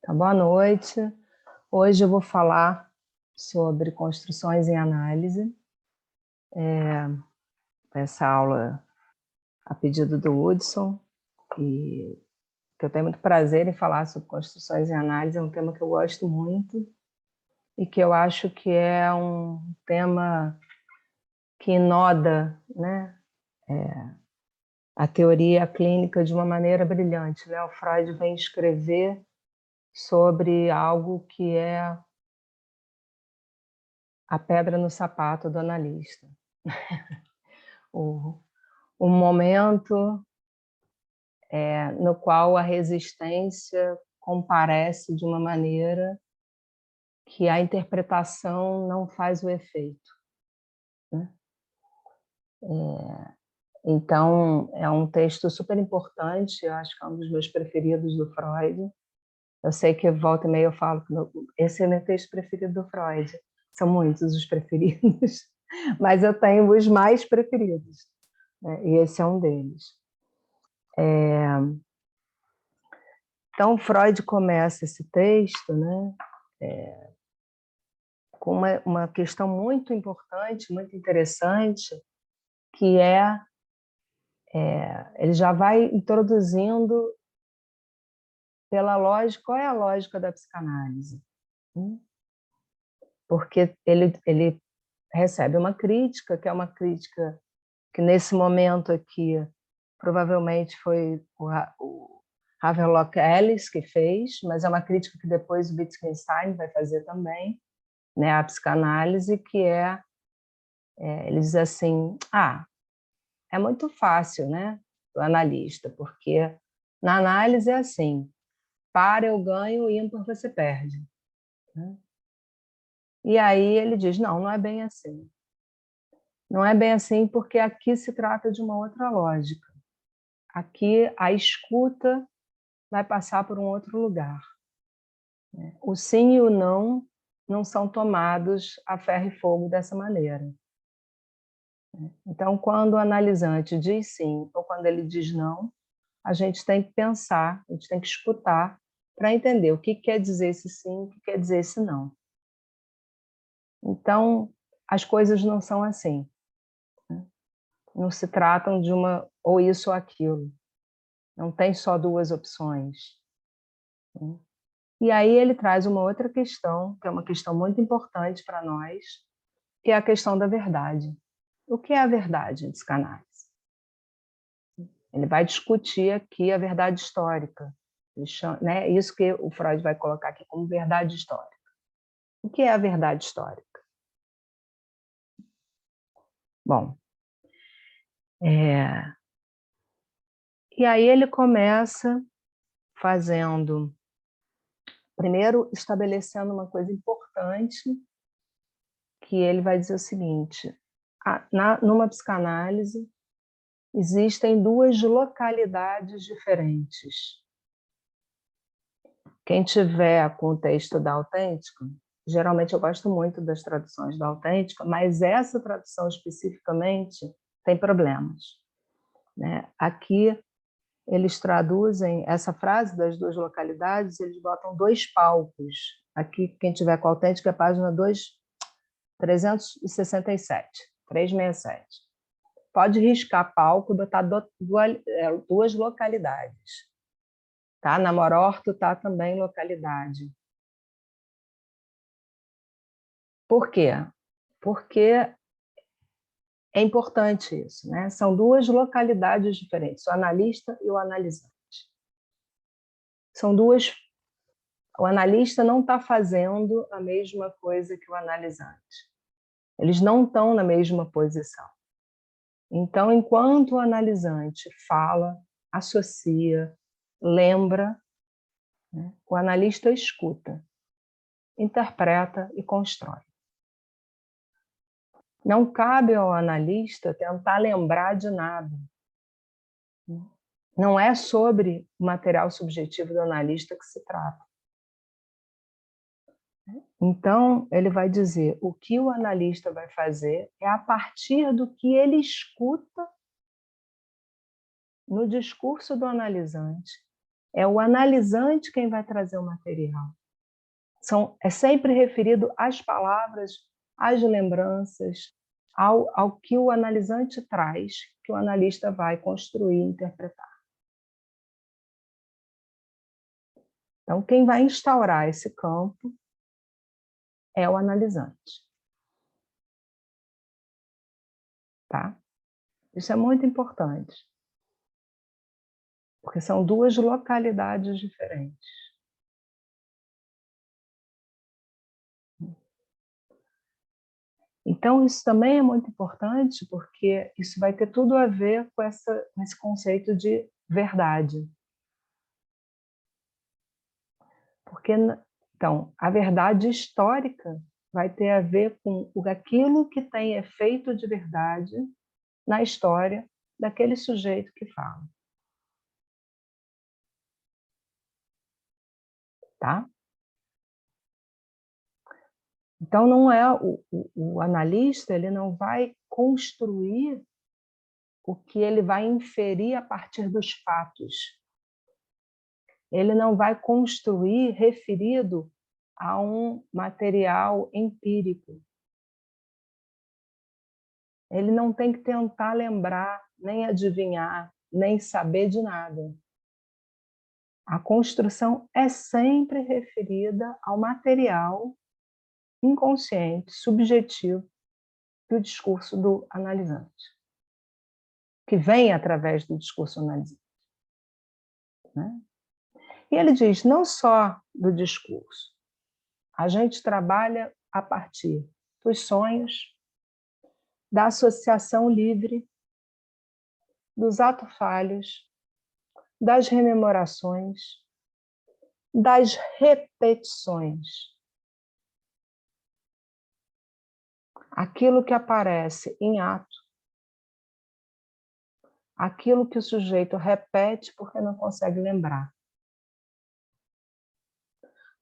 Tá, boa noite. Hoje eu vou falar sobre construções em análise. Essa aula a pedido do Hudson, e que eu tenho muito prazer em falar sobre construções em análise, é um tema que eu gosto muito e que eu acho que é um tema que inoda, né, a teoria clínica de uma maneira brilhante, né? O Freud vem escrever sobre algo que é a pedra no sapato do analista. O momento no qual a resistência comparece de uma maneira que a interpretação não faz o efeito, né? Então, é um texto super importante, eu acho que é um dos meus preferidos do Freud. Eu sei que volta e meia eu falo que esse é o meu texto preferido do Freud. São muitos os preferidos, mas eu tenho os mais preferidos, né? E esse é um deles. Então, Freud começa esse texto, né, com uma questão muito importante, muito interessante, que ele já vai introduzindo pela lógica, qual é a lógica da psicanálise? Porque ele recebe uma crítica, que é uma crítica que nesse momento aqui provavelmente foi o Havelock Ellis que fez, mas é uma crítica que depois o Wittgenstein vai fazer também, né, a psicanálise, que ele diz assim, é muito fácil, né, o analista, porque na análise é assim, par eu ganho, ímpar você perde, né? E aí ele diz, não, não é bem assim. Não é bem assim porque aqui se trata de uma outra lógica. Aqui a escuta vai passar por um outro lugar. O sim e o não são tomados a ferro e fogo dessa maneira. Então, quando o analisante diz sim ou quando ele diz não, a gente tem que pensar, a gente tem que escutar para entender o que quer dizer esse sim, o que quer dizer esse não. Então, as coisas não são assim. Não se tratam de uma ou isso ou aquilo. Não tem só duas opções. E aí ele traz uma outra questão, que é uma questão muito importante para nós, que é a questão da verdade. O que é a verdade em psicanálise? Ele vai discutir aqui a verdade histórica, né? Isso que o Freud vai colocar aqui como verdade histórica. O que é a verdade histórica? Bom, e aí ele começa fazendo, primeiro estabelecendo uma coisa importante, que ele vai dizer o seguinte, numa psicanálise existem duas localidades diferentes. Quem tiver com o texto da Autêntica, geralmente eu gosto muito das traduções da Autêntica, mas essa tradução especificamente tem problemas, né? Aqui eles traduzem essa frase das duas localidades, eles botam dois palcos. Aqui, quem tiver com a Autêntica, é a página 367, 367. Pode riscar palco e botar duas localidades. Tá? Na Mororto está também localidade. Por quê? Porque é importante isso, né? São duas localidades diferentes, o analista e o analisante. São duas. O analista não está fazendo a mesma coisa que o analisante. Eles não estão na mesma posição. Então, enquanto o analisante fala, associa, lembra, né, o analista escuta, interpreta e constrói. Não cabe ao analista tentar lembrar de nada. Não é sobre o material subjetivo do analista que se trata. Então, ele vai dizer, o que o analista vai fazer é a partir do que ele escuta no discurso do analisante, É o analisante quem vai trazer o material. É sempre referido às palavras, às lembranças, ao que o analisante traz, que o analista vai construir e interpretar. Então, quem vai instaurar esse campo é o analisante. Tá? Isso é muito importante, porque são duas localidades diferentes. Então, isso também é muito importante, porque isso vai ter tudo a ver com esse conceito de verdade. Porque, então, a verdade histórica vai ter a ver com aquilo que tem efeito de verdade na história daquele sujeito que fala. Tá? Então, não é o analista, ele não vai construir o que ele vai inferir a partir dos fatos. Ele não vai construir referido a um material empírico. Ele não tem que tentar lembrar, nem adivinhar, nem saber de nada. A construção é sempre referida ao material inconsciente, subjetivo do discurso do analisante, que vem através do discurso analisante. Né? E ele diz, não só do discurso, a gente trabalha a partir dos sonhos, da associação livre, dos atos falhos, das rememorações, das repetições. Aquilo que aparece em ato, aquilo que o sujeito repete porque não consegue lembrar.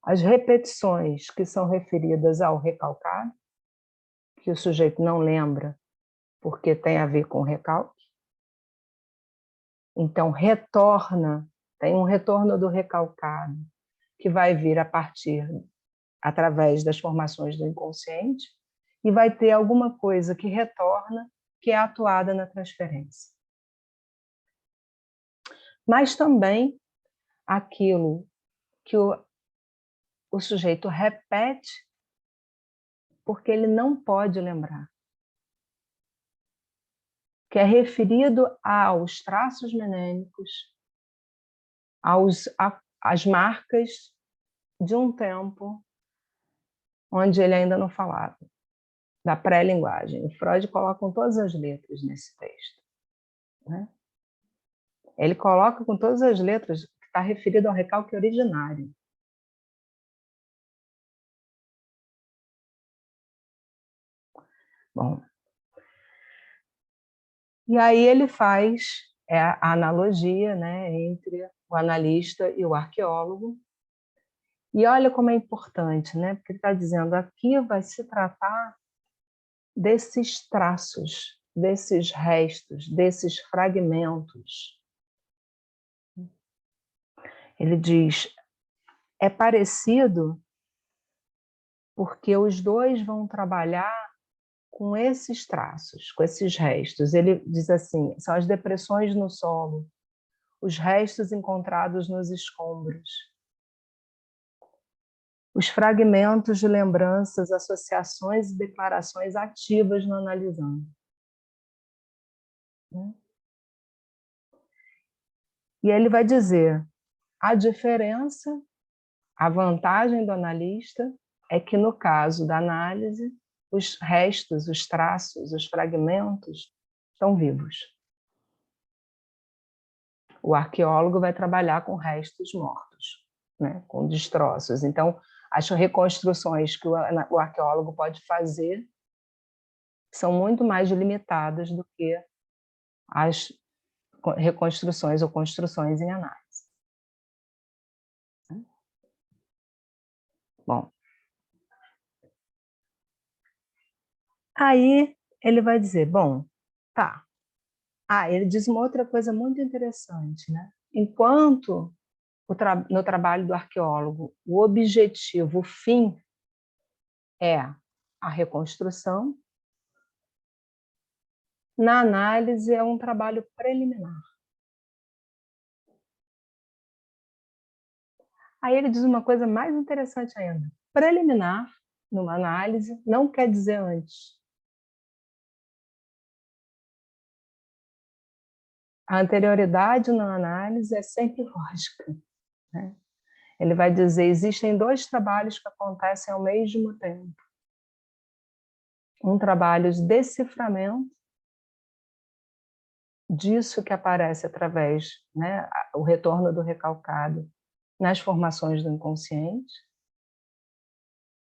As repetições que são referidas ao recalcado, que o sujeito não lembra porque tem a ver com recalque. Então, tem um retorno do recalcado, que vai vir através das formações do inconsciente, e vai ter alguma coisa que retorna, que é atuada na transferência. Mas também aquilo que o sujeito repete porque ele não pode lembrar, que é referido aos traços menênicos, às marcas de um tempo onde ele ainda não falava, da pré-linguagem. O Freud coloca com todas as letras nesse texto. Né? Ele coloca com todas as letras que está referido ao recalque originário. Bom, e aí ele faz a analogia, né, entre o analista e o arqueólogo. E olha como é importante, né, porque ele está dizendo aqui vai se tratar desses traços, desses restos, desses fragmentos. Ele diz, é parecido porque os dois vão trabalhar com esses traços, com esses restos. Ele diz assim, são as depressões no solo, os restos encontrados nos escombros, os fragmentos de lembranças, associações e declarações ativas no analisando. E ele vai dizer, a diferença, a vantagem do analista é que no caso da análise, os restos, os traços, os fragmentos estão vivos. O arqueólogo vai trabalhar com restos mortos, né? Com destroços. Então, as reconstruções que o arqueólogo pode fazer são muito mais limitadas do que as reconstruções ou construções em análise. Bom, aí ele vai dizer, bom, tá. Ele diz uma outra coisa muito interessante, né? Enquanto no trabalho do arqueólogo, o objetivo, o fim é a reconstrução. Na análise é um trabalho preliminar. Aí ele diz uma coisa mais interessante ainda. Preliminar, numa análise, não quer dizer antes. A anterioridade na análise é sempre lógica, né? Ele vai dizer, existem dois trabalhos que acontecem ao mesmo tempo. Um trabalho de deciframento disso que aparece através, né, o retorno do recalcado nas formações do inconsciente,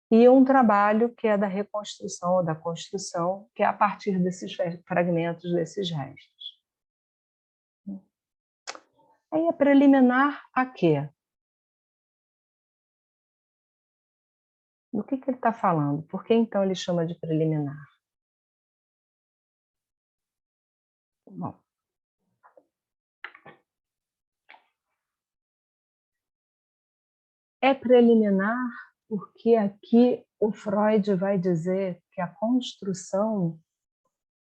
e um trabalho que é da reconstrução ou da construção, que é a partir desses fragmentos, desses restos. Aí é preliminar a quê? Do que ele está falando? Por que então ele chama de preliminar? Bom, é preliminar porque aqui o Freud vai dizer que a construção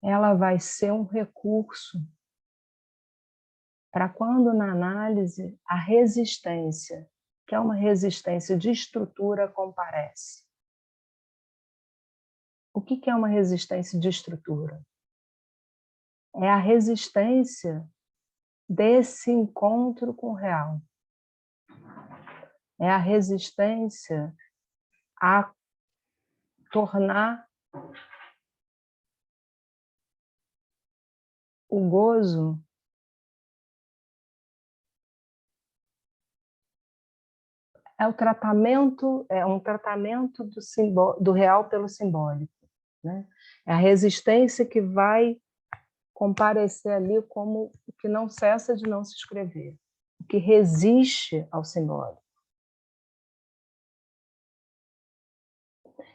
ela vai ser um recurso para quando na análise a resistência, que é uma resistência de estrutura, comparece. O que é uma resistência de estrutura? É a resistência desse encontro com o real. É a resistência a tornar o gozo é um tratamento do real pelo simbólico, né? É a resistência que vai comparecer ali como o que não cessa de não se escrever, o que resiste ao simbólico.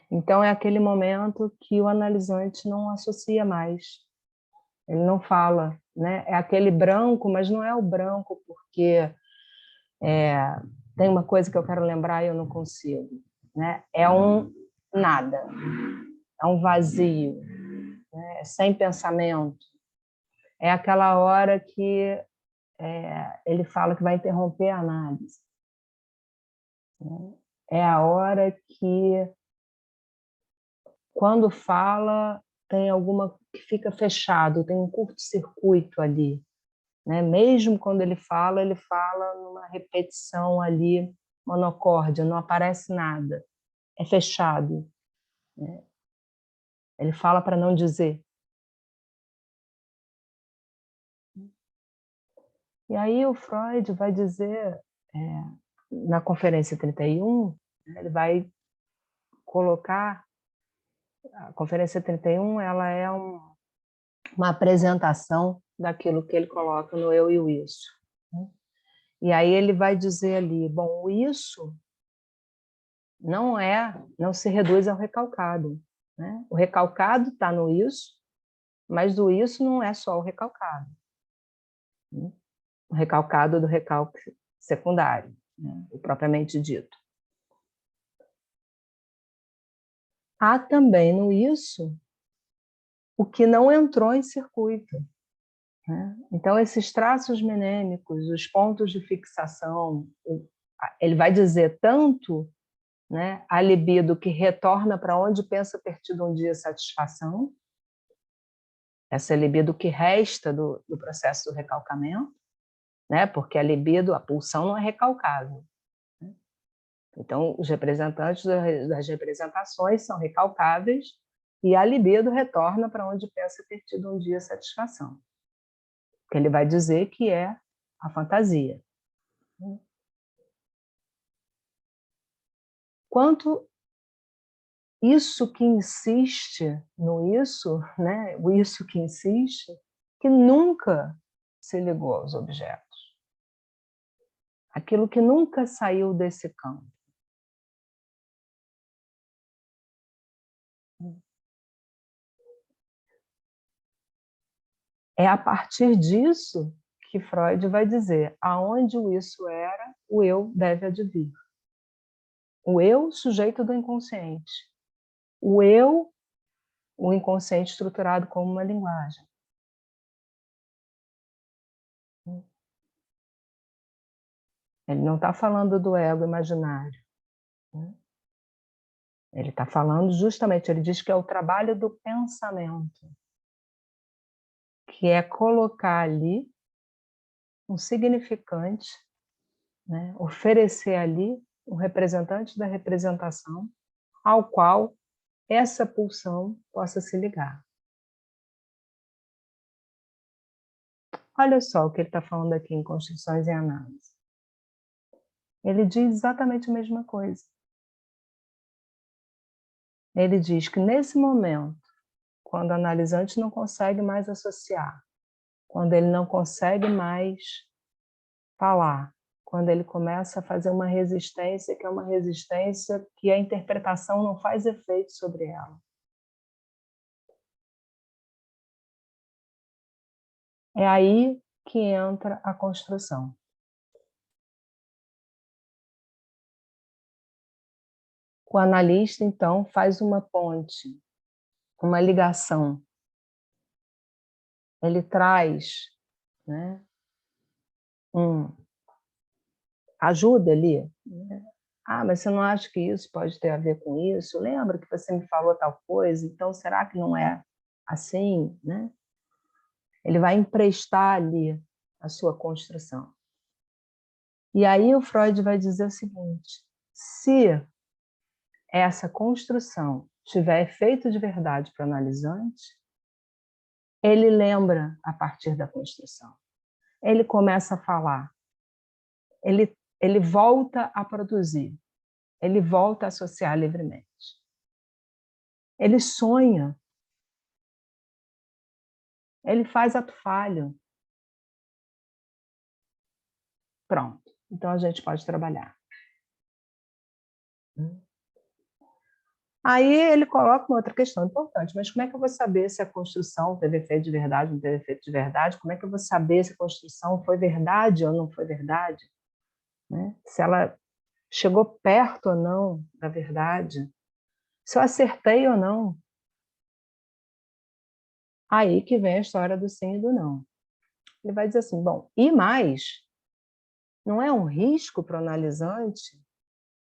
Então é aquele momento que o analisante não associa mais, ele não fala, né? É aquele branco, mas não é o branco porque tem uma coisa que eu quero lembrar e eu não consigo, né? É um nada, é um vazio, né? É sem pensamento. É aquela hora que ele fala que vai interromper a análise, né? É a hora que, quando fala, tem alguma que fica fechado, tem um curto-circuito ali, né? Mesmo quando ele fala numa repetição ali, monocórdia, não aparece nada, é fechado, né? Ele fala para não dizer. E aí o Freud vai dizer, na Conferência 31, ele vai colocar, a Conferência 31 ela é uma apresentação daquilo que ele coloca no eu e o isso, né? E aí ele vai dizer ali, bom, o isso não se reduz ao recalcado, né? O recalcado está no isso, mas o isso não é só o recalcado, né? O recalcado do recalque secundário, né? O propriamente dito. Há também no isso o que não entrou em circuito, né? Então, esses traços mnemônicos, os pontos de fixação, ele vai dizer tanto, né, a libido que retorna para onde pensa ter tido um dia satisfação, essa libido que resta do processo do recalcamento, né, porque a libido, a pulsão não é recalcável, né? Então, os representantes das representações são recalcáveis e a libido retorna para onde pensa ter tido um dia satisfação, que ele vai dizer que é a fantasia. Quanto isso que insiste no isso, né? O isso que insiste, que nunca se ligou aos objetos. Aquilo que nunca saiu desse campo. É a partir disso que Freud vai dizer, aonde o isso era, o eu deve advir. O eu, sujeito do inconsciente. O eu, o inconsciente estruturado como uma linguagem. Ele não está falando do ego imaginário. Ele está falando justamente, ele diz que é o trabalho do pensamento, que é colocar ali um significante, né? Oferecer ali um representante da representação ao qual essa pulsão possa se ligar. Olha só o que ele está falando aqui em Construções e Análise. Ele diz exatamente a mesma coisa. Ele diz que nesse momento, quando o analisante não consegue mais associar, quando ele não consegue mais falar, quando ele começa a fazer uma resistência, que é uma resistência que a interpretação não faz efeito sobre ela. É aí que entra a construção. O analista, então, faz uma ponte, uma ligação. Ele traz, né, ajuda ali. Né? Mas você não acha que isso pode ter a ver com isso? Lembra que você me falou tal coisa? Então, será que não é assim? Né? Ele vai emprestar ali a sua construção. E aí o Freud vai dizer o seguinte, se essa construção tiver efeito de verdade para o analisante, ele lembra a partir da construção. Ele começa a falar, ele volta a produzir, ele volta a associar livremente. Ele sonha, ele faz ato falho. Pronto, então a gente pode trabalhar. Aí ele coloca uma outra questão importante, mas como é que eu vou saber se a construção teve efeito de verdade ou não teve efeito de verdade? Como é que eu vou saber se a construção foi verdade ou não foi verdade? Né? Se ela chegou perto ou não da verdade? Se eu acertei ou não? Aí que vem a história do sim e do não. Ele vai dizer assim, bom, e mais, não é um risco para o analisante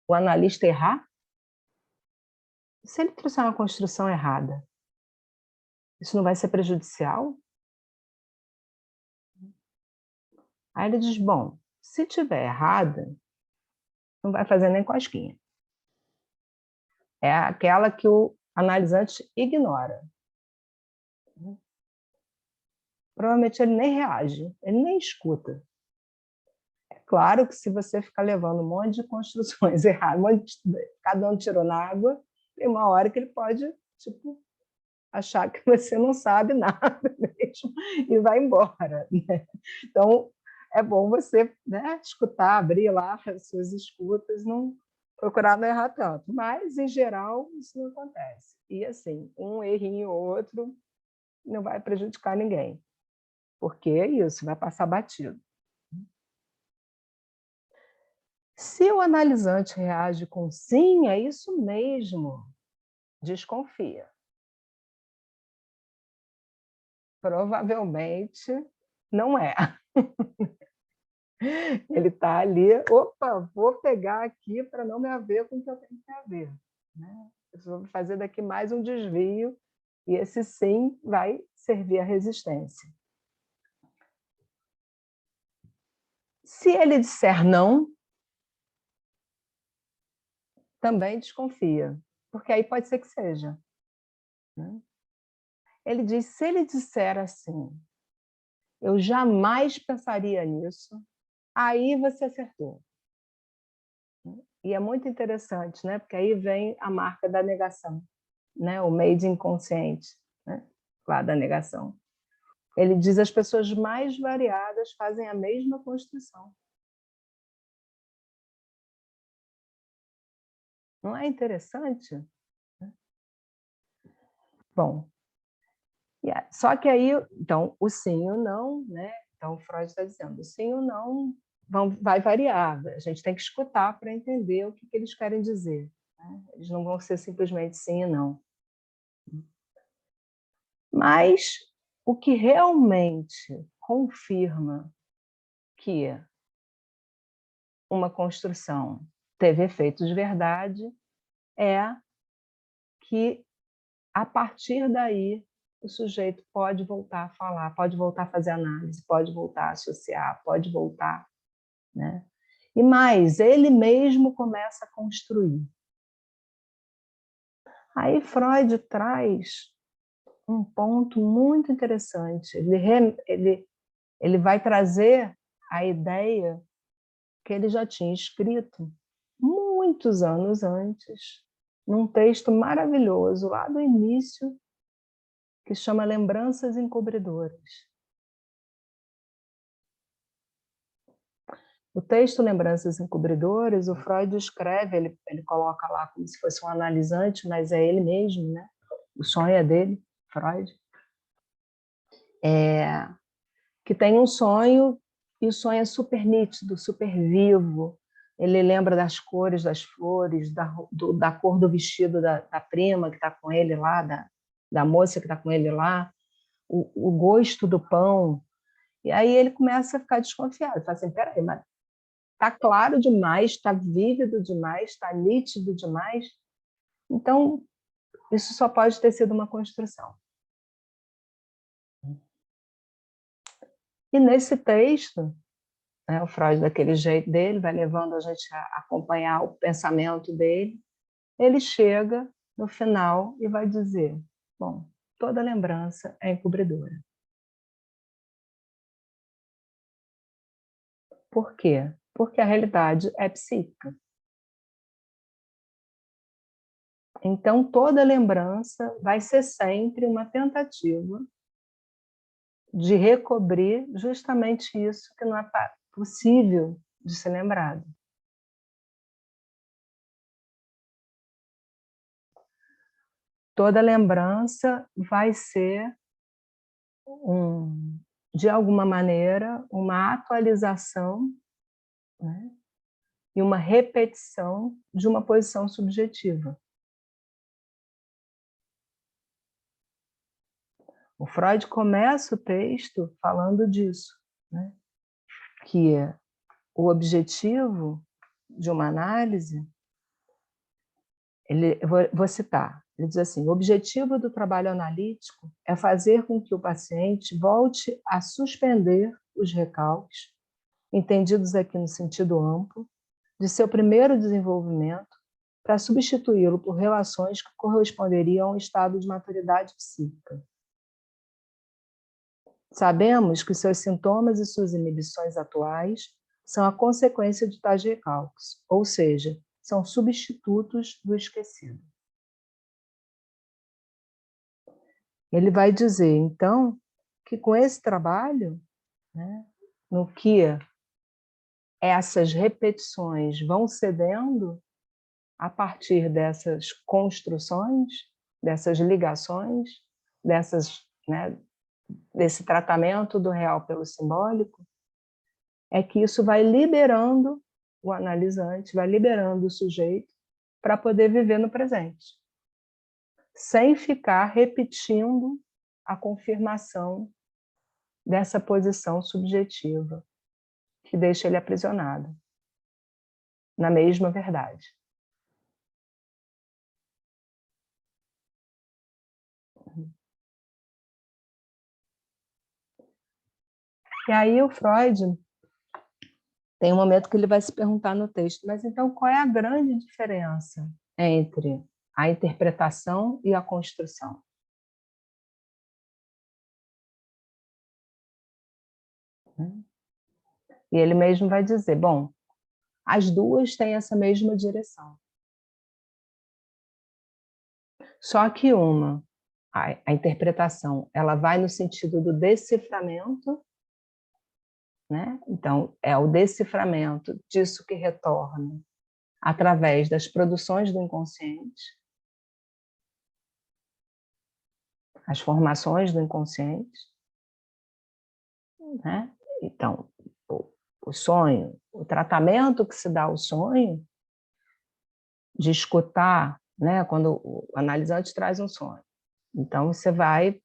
o analista errar? Se ele trouxer uma construção errada, isso não vai ser prejudicial? Aí ele diz, bom, se tiver errada, não vai fazer nem cosquinha. É aquela que o analisante ignora. Provavelmente ele nem reage, ele nem escuta. É claro que se você ficar levando um monte de construções erradas, cada um tirou na água, tem uma hora que ele pode, tipo, achar que você não sabe nada mesmo e vai embora. Né? Então, é bom você, né, escutar, abrir lá as suas escutas, não procurar não errar tanto. Mas, em geral, isso não acontece. E, assim, um errinho ou outro não vai prejudicar ninguém, porque é isso, vai passar batido. Se o analisante reage com sim, é isso mesmo, desconfia. Provavelmente não é. Ele está ali, opa, vou pegar aqui para não me haver com o que eu tenho que haver. Né? Eu vou fazer daqui mais um desvio, e esse sim vai servir à resistência. Se ele disser não, também desconfia, porque aí pode ser que seja. Né? Ele diz, se ele disser assim, eu jamais pensaria nisso, aí você acertou. E é muito interessante, né? Porque aí vem a marca da negação, né? O made inconsciente, né? Lá da negação. Ele diz as pessoas mais variadas fazem a mesma construção. Não é interessante? Bom, só que aí, então, o sim e o não, né? Então, o Freud está dizendo, sim ou não vai variar, a gente tem que escutar para entender o que eles querem dizer, né? Eles não vão ser simplesmente sim e não. Mas o que realmente confirma que uma construção teve efeito de verdade é que, a partir daí, o sujeito pode voltar a falar, pode voltar a fazer análise, pode voltar a associar, pode voltar, né? E mais, ele mesmo começa a construir. Aí Freud traz um ponto muito interessante. Ele vai trazer a ideia que ele já tinha escrito muitos anos antes, num texto maravilhoso, lá do início, que chama Lembranças Encobridoras. O texto Lembranças Encobridoras, o Freud escreve, ele coloca lá como se fosse um analisante, mas é ele mesmo, né? O sonho é dele, Freud. Que tem um sonho, e o sonho é super nítido, super vivo. Ele lembra das cores das flores, da cor do vestido da prima que está com ele lá, da moça que está com ele lá, o gosto do pão. E aí ele começa a ficar desconfiado. Ele fala assim, peraí, mas está claro demais, está vívido demais, está nítido demais. Então, isso só pode ter sido uma construção. E nesse texto, né, o Freud, daquele jeito dele, vai levando a gente a acompanhar o pensamento dele, ele chega no final e vai dizer, bom, toda lembrança é encobridora. Por quê? Porque a realidade é psíquica. Então, toda lembrança vai ser sempre uma tentativa de recobrir justamente isso que não é possível de ser lembrado. Toda lembrança vai ser, de alguma maneira, uma atualização, né, e uma repetição de uma posição subjetiva. O Freud começa o texto falando disso, né, que o objetivo de uma análise, vou citar, ele diz assim, o objetivo do trabalho analítico é fazer com que o paciente volte a suspender os recalques, entendidos aqui no sentido amplo, de seu primeiro desenvolvimento, para substituí-lo por relações que corresponderiam a um estado de maturidade psíquica. Sabemos que seus sintomas e suas inibições atuais são a consequência de tais recalques, ou seja, são substitutos do esquecido. Ele vai dizer, então, que com esse trabalho, né, no que essas repetições vão cedendo a partir dessas construções, dessas ligações, né, desse tratamento do real pelo simbólico, é que isso vai liberando o analisante, vai liberando o sujeito para poder viver no presente, sem ficar repetindo a confirmação dessa posição subjetiva que deixa ele aprisionado na mesma verdade. E aí o Freud tem um momento que ele vai se perguntar no texto, mas então qual é a grande diferença entre a interpretação e a construção? E ele mesmo vai dizer, bom, as duas têm essa mesma direção. Só que a interpretação, ela vai no sentido do deciframento, né? Então, é o deciframento disso que retorna através das produções do inconsciente, as formações do inconsciente, né? Então, o sonho, o tratamento que se dá ao sonho, de escutar, né, quando o analisante traz um sonho. Então, você vai,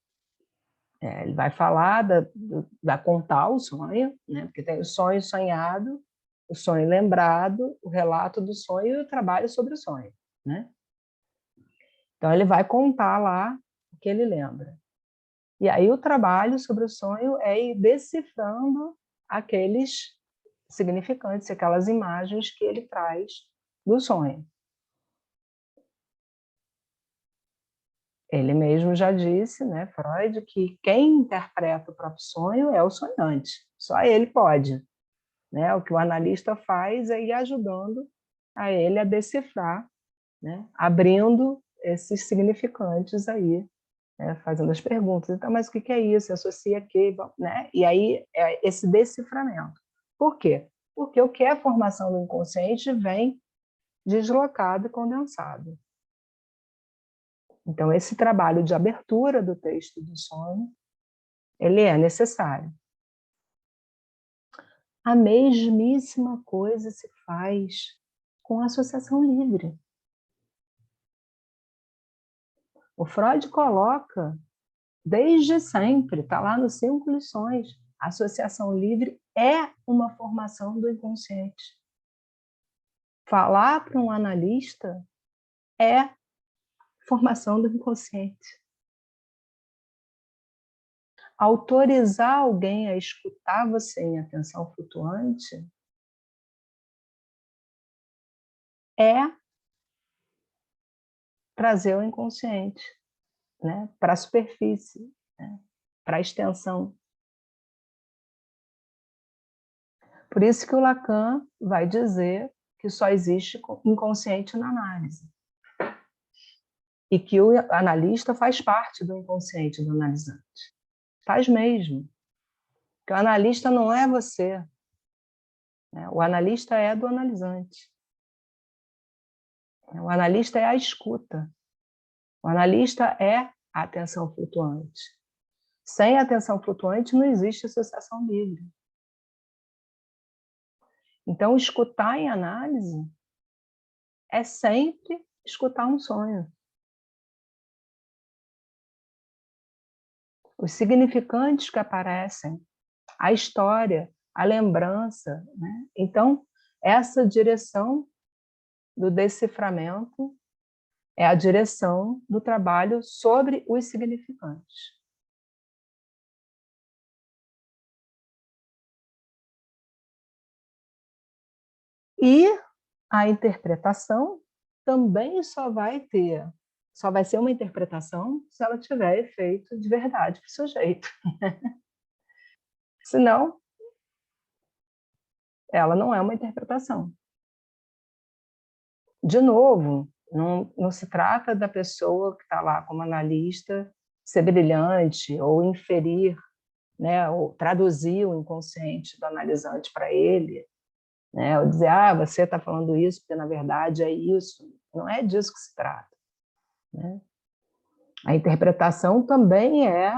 ele vai falar, vai contar o sonho, né, porque tem o sonho sonhado, o sonho lembrado, o relato do sonho e o trabalho sobre o sonho, né? Então, ele vai contar lá o que ele lembra. E aí o trabalho sobre o sonho é ir decifrando aqueles significantes, aquelas imagens que ele traz do sonho. Ele mesmo já disse, né, Freud, que quem interpreta o próprio sonho é o sonhante. Só ele pode. Né? O que o analista faz é ir ajudando a ele a decifrar, né, abrindo esses significantes aí, né, fazendo as perguntas. Então, mas o que é isso? Associa a quê? Né? E aí é esse deciframento. Por quê? Porque o que é a formação do inconsciente vem deslocado e condensado. Então, esse trabalho de abertura do texto do sonho, ele é necessário. A mesmíssima coisa se faz com a associação livre. O Freud coloca, desde sempre, está lá nos 5 lições, a associação livre é uma formação do inconsciente. Falar para um analista é formação do inconsciente. Autorizar alguém a escutar você em atenção flutuante é trazer o inconsciente, né, para a superfície, né, para a extensão. Por isso que o Lacan vai dizer que só existe inconsciente na análise. E que o analista faz parte do inconsciente do analisante. Faz mesmo. Porque o analista não é você. Né? O analista é do analisante. O analista é a escuta. O analista é a atenção flutuante. Sem atenção flutuante não existe associação livre. Então, escutar em análise é sempre escutar um sonho. Os significantes que aparecem, a história, a lembrança, né? Então, essa direção do deciframento é a direção do trabalho sobre os significantes. E a interpretação também só vai ser uma interpretação se ela tiver efeito de verdade para o sujeito. Senão, ela não é uma interpretação. De novo, não se trata da pessoa que está lá como analista ser brilhante ou inferir, né, ou traduzir o inconsciente do analisante para ele, né, ou dizer, você está falando isso porque na verdade é isso. Não é disso que se trata. Né? A interpretação também é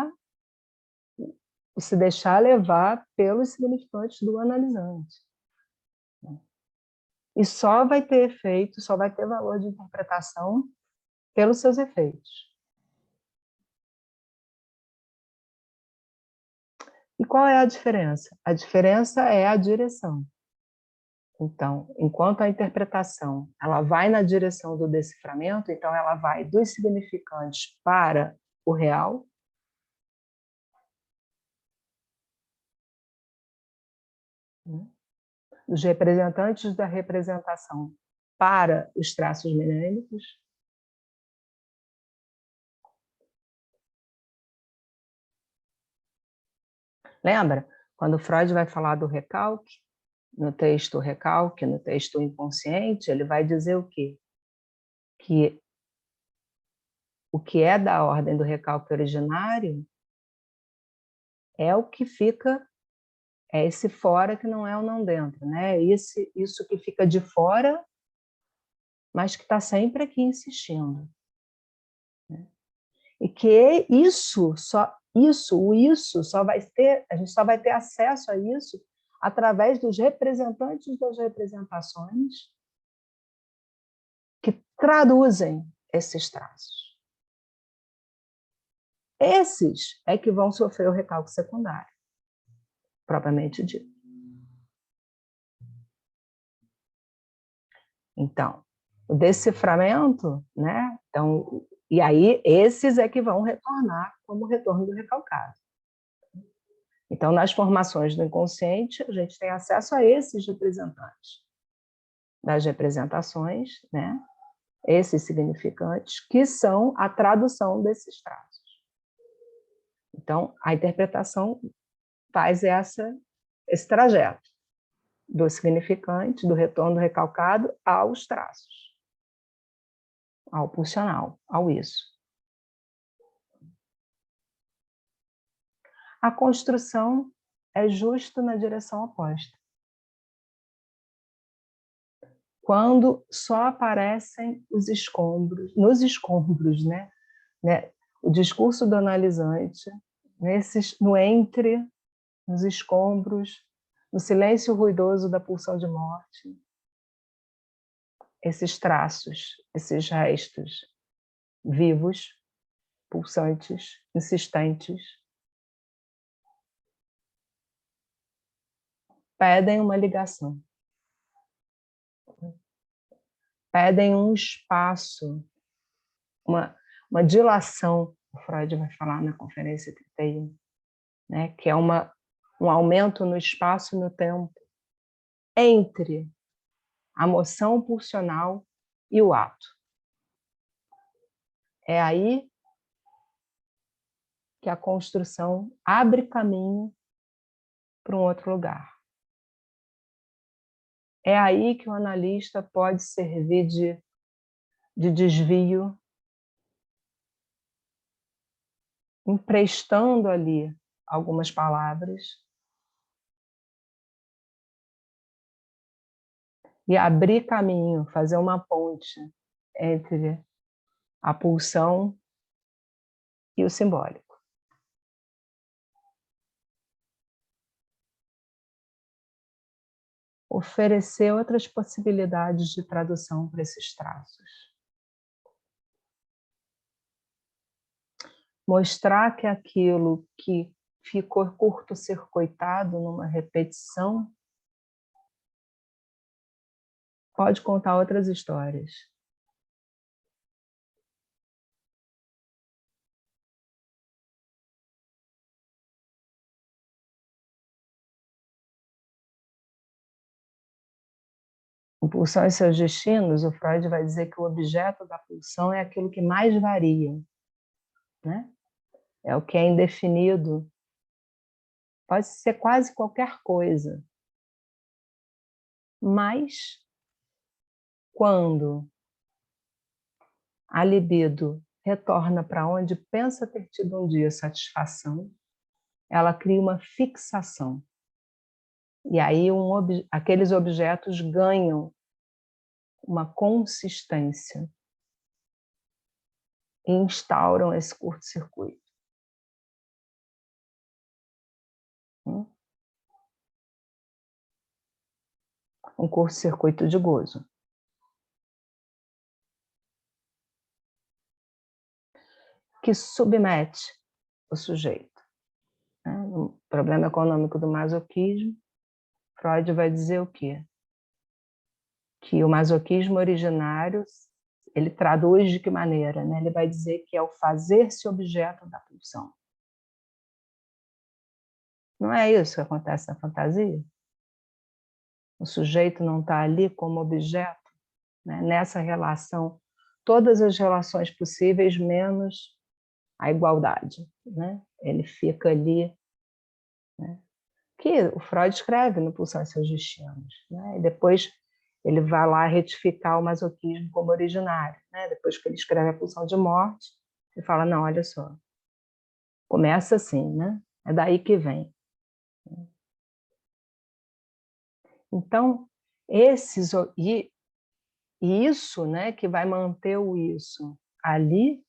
se deixar levar pelos significantes do analisante. E só vai ter efeito, só vai ter valor de interpretação pelos seus efeitos. E qual é a diferença? A diferença é a direção. Então, enquanto a interpretação ela vai na direção do deciframento, então ela vai dos significantes para o real, né? Dos representantes da representação para os traços mnemônicos. Lembra? Quando Freud vai falar do recalque, no texto recalque, no texto inconsciente, ele vai dizer o quê? Que o que é da ordem do recalque originário é o que fica, é esse fora que não é o não dentro, né? Isso que fica de fora, mas que está sempre aqui insistindo. Né? E que isso só isso só vai ter, a gente só vai ter acesso a isso através dos representantes das representações que traduzem esses traços. Esses é que vão sofrer o recalque secundário, propriamente dito. Então, o deciframento, né? Então, e aí esses é que vão retornar como retorno do recalcado. Então, nas formações do inconsciente, a gente tem acesso a esses representantes das representações, né? Esses significantes, que são a tradução desses traços. Então, a interpretação faz esse trajeto do significante, do retorno do recalcado aos traços, ao pulsional, ao isso. A construção é justo na direção oposta. Quando só aparecem os escombros, nos escombros, né? O discurso do analisante, no entre, nos escombros, no silêncio ruidoso da pulsão de morte, esses traços, esses restos vivos, pulsantes, insistentes, pedem uma ligação, pedem um espaço, uma dilação, o Freud vai falar na Conferência 31, né, que é um aumento no espaço e no tempo entre a moção pulsional e o ato. É aí que a construção abre caminho para um outro lugar. É aí que o analista pode servir de desvio, emprestando ali algumas palavras e abrir caminho, fazer uma ponte entre a pulsão e o simbólico. Oferecer outras possibilidades de tradução para esses traços. Mostrar que aquilo que ficou curto-circuitado numa repetição pode contar outras histórias. Em Pulsão e seus destinos, o Freud vai dizer que o objeto da pulsão é aquilo que mais varia, né? É o que é indefinido. Pode ser quase qualquer coisa. Mas, quando a libido retorna para onde pensa ter tido um dia satisfação, ela cria uma fixação. E aí aqueles objetos ganham uma consistência e instauram esse curto-circuito. Um curto-circuito de gozo. Que submete o sujeito. No problema econômico do masoquismo, Freud vai dizer o quê? Que o masoquismo originário, ele traduz de que maneira? Né? Ele vai dizer que é o fazer-se objeto da pulsão. Não é isso que acontece na fantasia? O sujeito não está ali como objeto, né? Nessa relação, todas as relações possíveis, menos a igualdade. Né? Ele fica ali, né? Que o Freud escreve no Pulsão e seus destinos. Né? E depois ele vai lá retificar o masoquismo como originário. Né? Depois que ele escreve a Pulsão de Morte, ele fala, não, olha só, começa assim, né? É daí que vem. Então, isso, né, que vai manter o isso ali,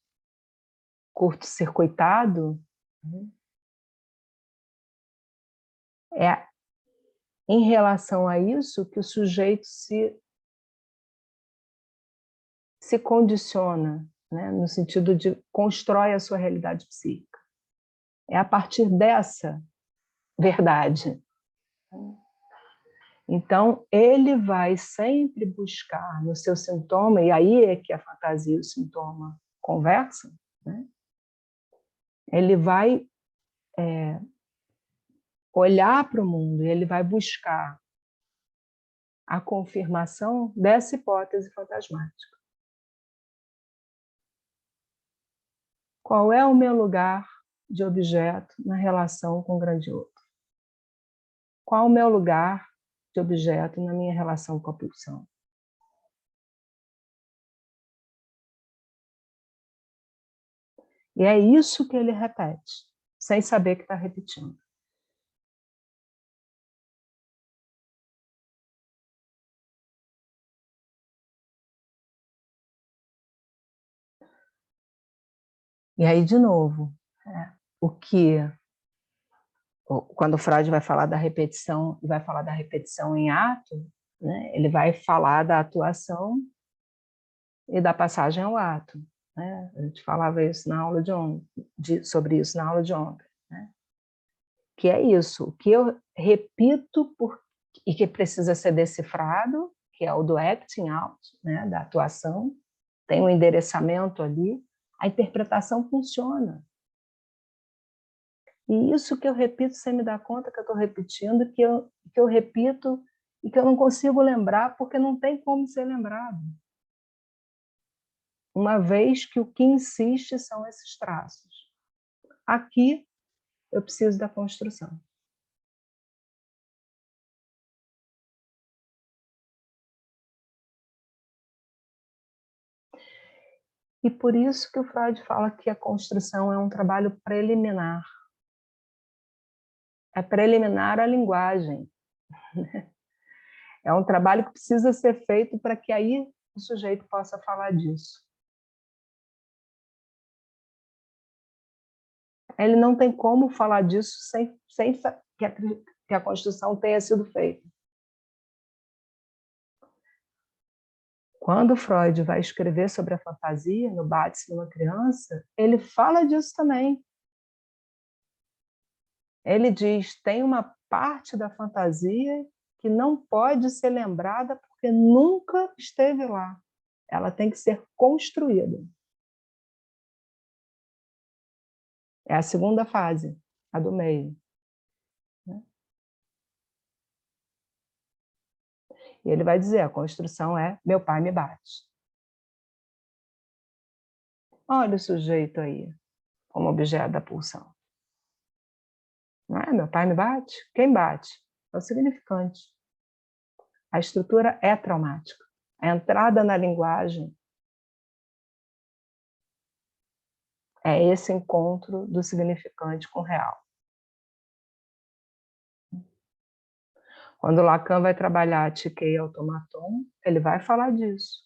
curto-circuitado, É em relação a isso que o sujeito se condiciona, né? No sentido de constrói a sua realidade psíquica. É a partir dessa verdade. Então, ele vai sempre buscar no seu sintoma, e aí é que a fantasia e o sintoma conversam, né? Ele vai olhar para o mundo e ele vai buscar a confirmação dessa hipótese fantasmática. Qual é o meu lugar de objeto na relação com o grande outro? Qual o meu lugar de objeto na minha relação com a pulsão? E é isso que ele repete, sem saber que está repetindo. E aí, de novo, o que, quando Freud vai falar da repetição, e vai falar da repetição em ato, né, ele vai falar da atuação e da passagem ao ato. Né? A gente falava isso na aula de ontem, sobre isso na aula de ontem. Né? Que é isso, o que eu repito e que precisa ser decifrado, que é o do acting out, né, da atuação, tem um endereçamento ali, a interpretação funciona. E isso que eu repito sem me dar conta que eu estou repetindo, que eu repito e que eu não consigo lembrar porque não tem como ser lembrado. Uma vez que o que insiste são esses traços. Aqui eu preciso da construção. E por isso que o Freud fala que a construção é um trabalho preliminar. É preliminar à linguagem. É um trabalho que precisa ser feito para que aí o sujeito possa falar disso. Ele não tem como falar disso sem que a construção tenha sido feita. Quando Freud vai escrever sobre a fantasia, no Bate-se numa Criança, ele fala disso também. Ele diz, tem uma parte da fantasia que não pode ser lembrada porque nunca esteve lá. Ela tem que ser construída. É a segunda fase, a do meio. E ele vai dizer, a construção é meu pai me bate. Olha o sujeito aí, como objeto da pulsão. Não é? Meu pai me bate? Quem bate? É o significante. A estrutura é traumática. A entrada na linguagem é esse encontro do significante com o real. Quando Lacan vai trabalhar a Tike e automaton, ele vai falar disso.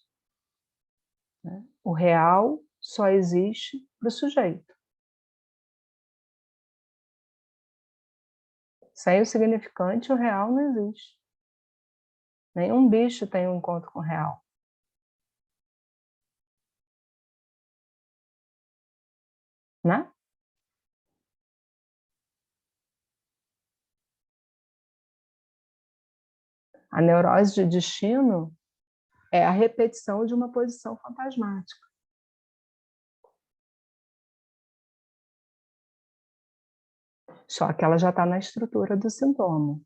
O real só existe para o sujeito. Sem o significante, o real não existe. Nenhum bicho tem um encontro com o real. Né? A neurose de destino é a repetição de uma posição fantasmática. Só que ela já está na estrutura do sintoma.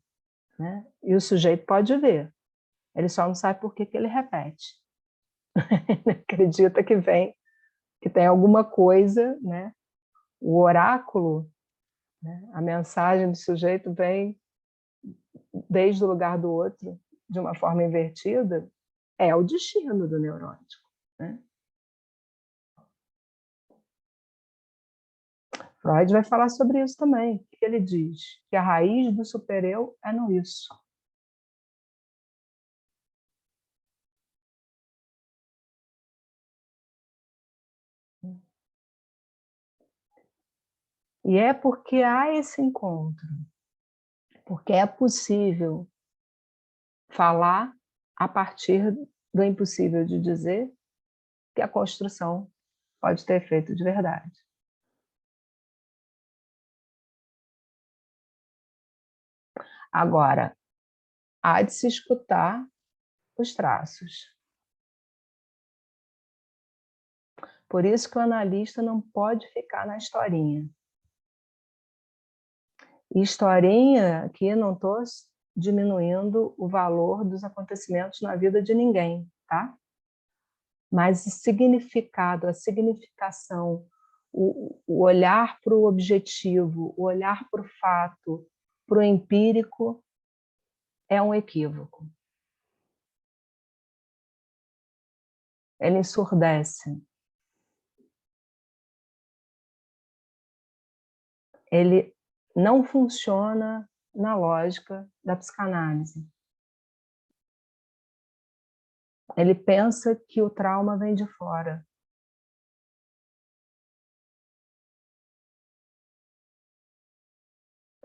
Né? E o sujeito pode ver. Ele só não sabe por que ele repete. Ele acredita que tem alguma coisa, né? O oráculo, né? A mensagem do sujeito vem desde o lugar do outro, de uma forma invertida, é o destino do neurótico. Né? Freud vai falar sobre isso também. O que ele diz? Que a raiz do supereu é no isso. E é porque há esse encontro, porque é possível falar a partir do impossível de dizer, que a construção pode ter efeito de verdade. Agora, há de se escutar os traços. Por isso que o analista não pode ficar na historinha. Historinha aqui, não estou diminuindo o valor dos acontecimentos na vida de ninguém, tá? Mas o significado, a significação, o olhar para o objetivo, o olhar para o fato, para o empírico, é um equívoco. Ele ensurdece. Ele não funciona na lógica da psicanálise. Ele pensa que o trauma vem de fora.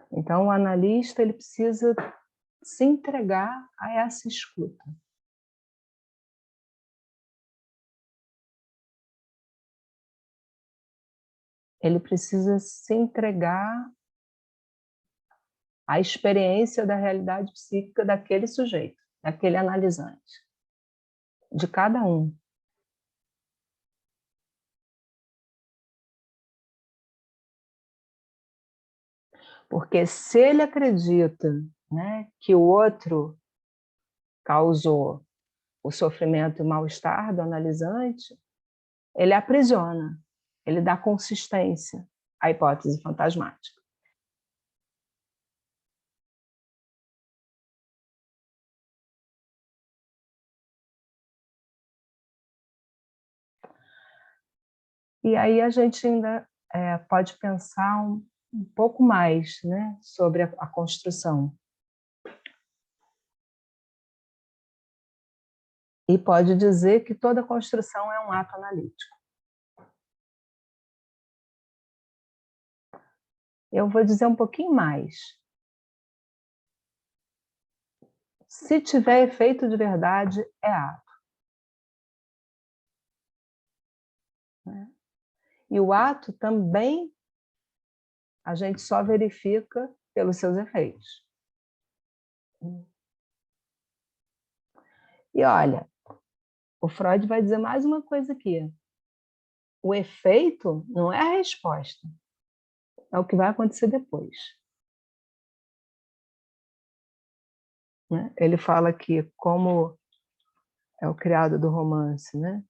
Então, o analista ele precisa se entregar a essa escuta. Ele precisa se entregar à experiência da realidade psíquica daquele sujeito, daquele analisante, de cada um. Porque se ele acredita, né, que o outro causou o sofrimento e o mal-estar do analisante, ele aprisiona, ele dá consistência à hipótese fantasmática. E aí a gente ainda pode pensar um pouco mais, né, sobre a construção. E pode dizer que toda construção é um ato analítico. Eu vou dizer um pouquinho mais. Se tiver efeito de verdade, é ato. E o ato também a gente só verifica pelos seus efeitos. E olha, o Freud vai dizer mais uma coisa aqui. O efeito não é a resposta, é o que vai acontecer depois. Né? Ele fala que, como é o criado do romance, né?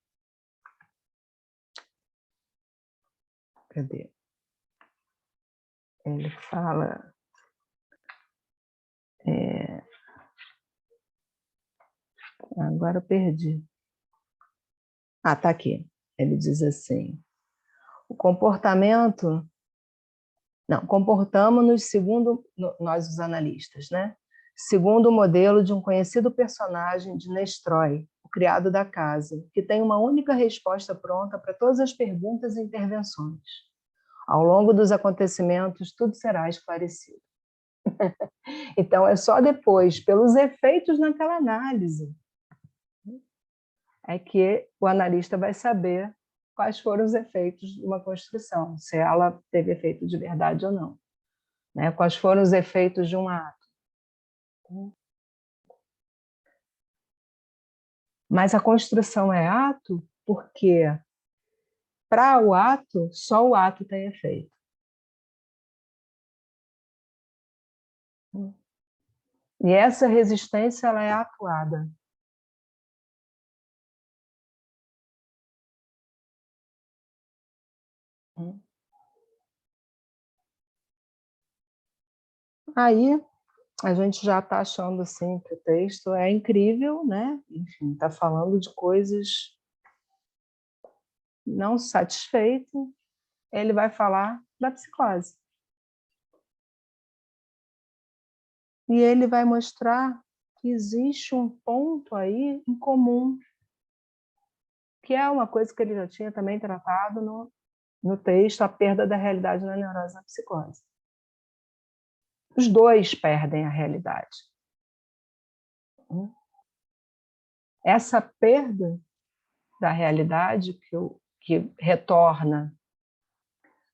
Cadê? Ele fala... agora eu perdi. Ah, tá aqui. Ele diz assim, o comportamento... Não, comportamos-nos segundo nós, os analistas, né? Segundo o modelo de um conhecido personagem de Nestroy, o criado da casa, que tem uma única resposta pronta para todas as perguntas e intervenções. Ao longo dos acontecimentos, tudo será esclarecido. Então, é só depois, pelos efeitos naquela análise, é que o analista vai saber quais foram os efeitos de uma construção, se ela teve efeito de verdade ou não. Né? Quais foram os efeitos de um ato. Mas a construção é ato porque, para o ato, só o ato tem efeito. E essa resistência ela é atuada. Aí a gente já está achando assim que o texto é incrível, né? Enfim, está falando de coisas não satisfeitas. Ele vai falar da psicose. E ele vai mostrar que existe um ponto aí em comum, que é uma coisa que ele já tinha também tratado no texto, a perda da realidade na neurose e na psicose. Os dois perdem a realidade. Essa perda da realidade que retorna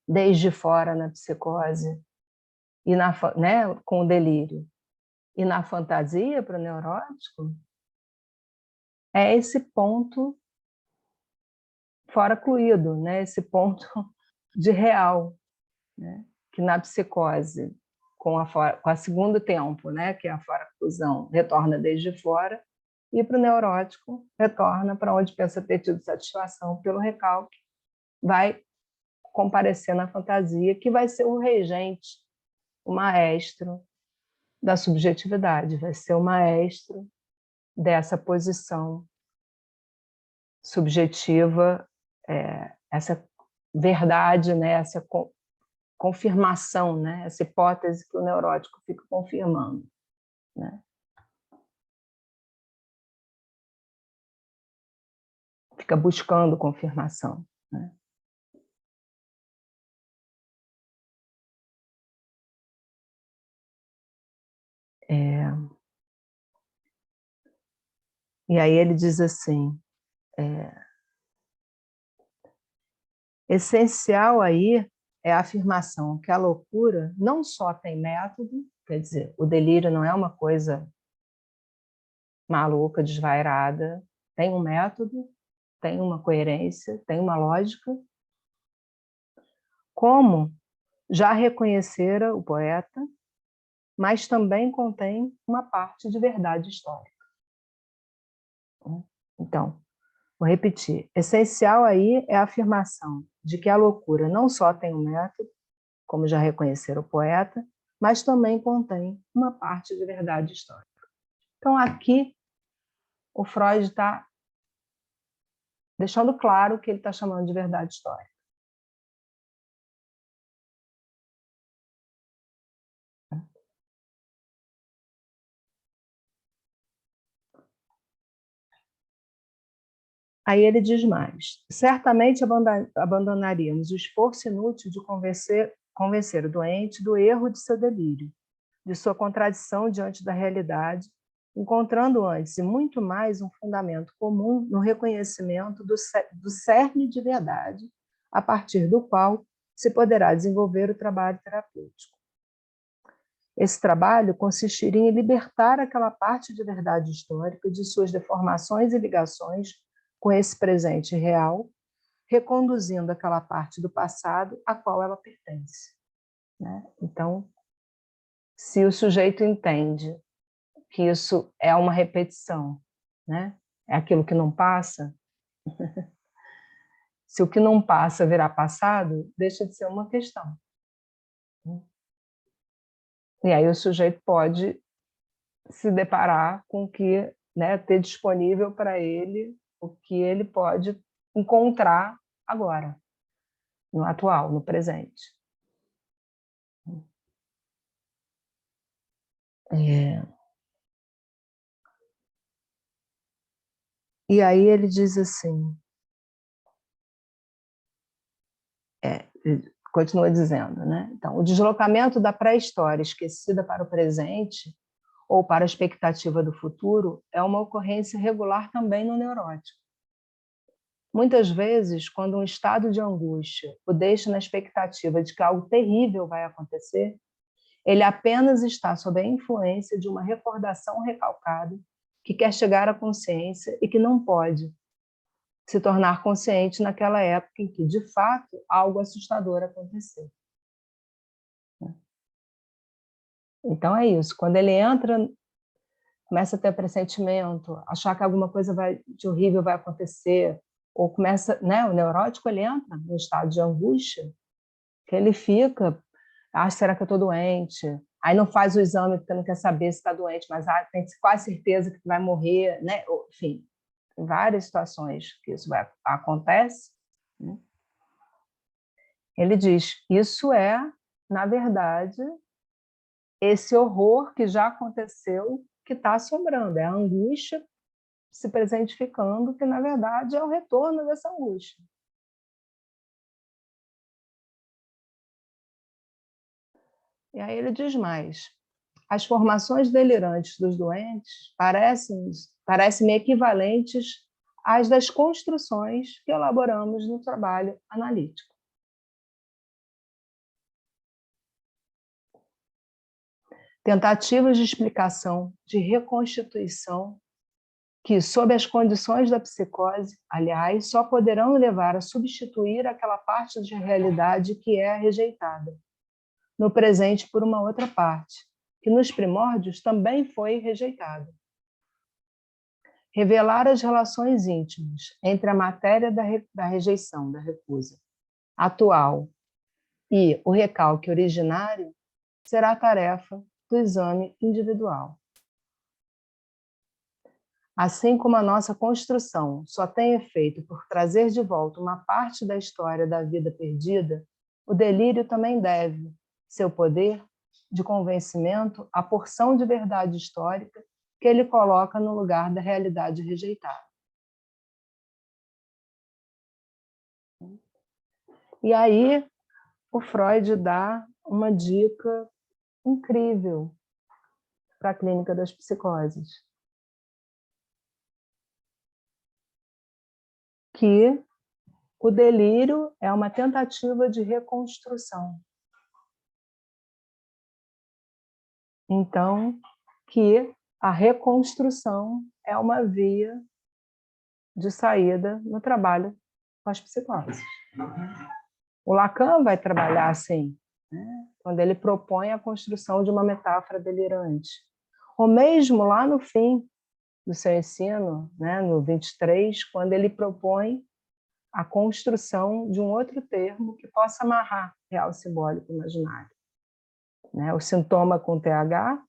desde fora na psicose e né, com o delírio e na fantasia para o neurótico, é esse ponto fora cluído, né, esse ponto de real, né, que na psicose, com a segundo tempo, né, que é a fora-clusão, retorna desde fora, e para o neurótico retorna para onde pensa ter tido satisfação pelo recalque, vai comparecer na fantasia, que vai ser o regente, o maestro da subjetividade, vai ser o maestro dessa posição subjetiva, essa verdade, né, essa confirmação, né, essa hipótese que o neurótico fica confirmando, né? Fica buscando confirmação, né? E aí ele diz assim, essencial aí é a afirmação que a loucura não só tem método, quer dizer, o delírio não é uma coisa maluca, desvairada, tem um método, tem uma coerência, tem uma lógica, como já reconhecera o poeta, mas também contém uma parte de verdade histórica. Então, vou repetir, essencial aí é a afirmação de que a loucura não só tem um método, como já reconhecera o poeta, mas também contém uma parte de verdade histórica. Então, aqui, o Freud está deixando claro o que ele está chamando de verdade histórica. Aí ele diz mais, certamente abandonaríamos o esforço inútil de convencer o doente do erro de seu delírio, de sua contradição diante da realidade, encontrando antes e muito mais um fundamento comum no reconhecimento do cerne de verdade, a partir do qual se poderá desenvolver o trabalho terapêutico. Esse trabalho consistiria em libertar aquela parte de verdade histórica de suas deformações e ligações com esse presente real, reconduzindo aquela parte do passado a qual ela pertence, né? Então, se o sujeito entende que isso é uma repetição, né? É aquilo que não passa, se o que não passa virar passado, deixa de ser uma questão. E aí o sujeito pode se deparar com o que, né, ter disponível para ele o que ele pode encontrar agora, no atual, no presente. E aí ele diz assim, ele continua dizendo, né? Então, o deslocamento da pré-história esquecida para o presente ou para a expectativa do futuro é uma ocorrência regular também no neurótico. Muitas vezes, quando um estado de angústia o deixa na expectativa de que algo terrível vai acontecer, ele apenas está sob a influência de uma recordação recalcada que quer chegar à consciência e que não pode se tornar consciente naquela época em que, de fato, algo assustador aconteceu. Então é isso, quando ele entra, começa a ter pressentimento, achar que alguma coisa de horrível vai acontecer, ou começa, né, o neurótico, ele entra no estado de angústia, que ele fica, será que eu estou doente? Aí não faz o exame porque não quer saber se está doente, mas tem quase certeza que vai morrer, né? Enfim, em várias situações que isso acontece, né? Ele diz, isso é, na verdade, esse horror que já aconteceu, que está assombrando, é a angústia se presentificando, que, na verdade, é o retorno dessa angústia. E aí ele diz mais: as formações delirantes dos doentes parecem-me equivalentes às das construções que elaboramos no trabalho analítico. Tentativas de explicação, de reconstituição, que, sob as condições da psicose, aliás, só poderão levar a substituir aquela parte de realidade que é rejeitada, no presente por uma outra parte, que nos primórdios também foi rejeitada. Revelar as relações íntimas entre a matéria da rejeição, da recusa, atual, e o recalque originário será a tarefa do exame individual. Assim como a nossa construção só tem efeito por trazer de volta uma parte da história da vida perdida, o delírio também deve seu poder de convencimento à porção de verdade histórica que ele coloca no lugar da realidade rejeitada. E aí o Freud dá uma dica incrível para a clínica das psicoses, que o delírio é uma tentativa de reconstrução. Então, que a reconstrução é uma via de saída no trabalho com as psicoses. O Lacan vai trabalhar assim, né? Quando ele propõe a construção de uma metáfora delirante. Ou mesmo lá no fim do seu ensino, né, no 23, quando ele propõe a construção de um outro termo que possa amarrar real, simbólico e imaginário. Né? O sintoma com TH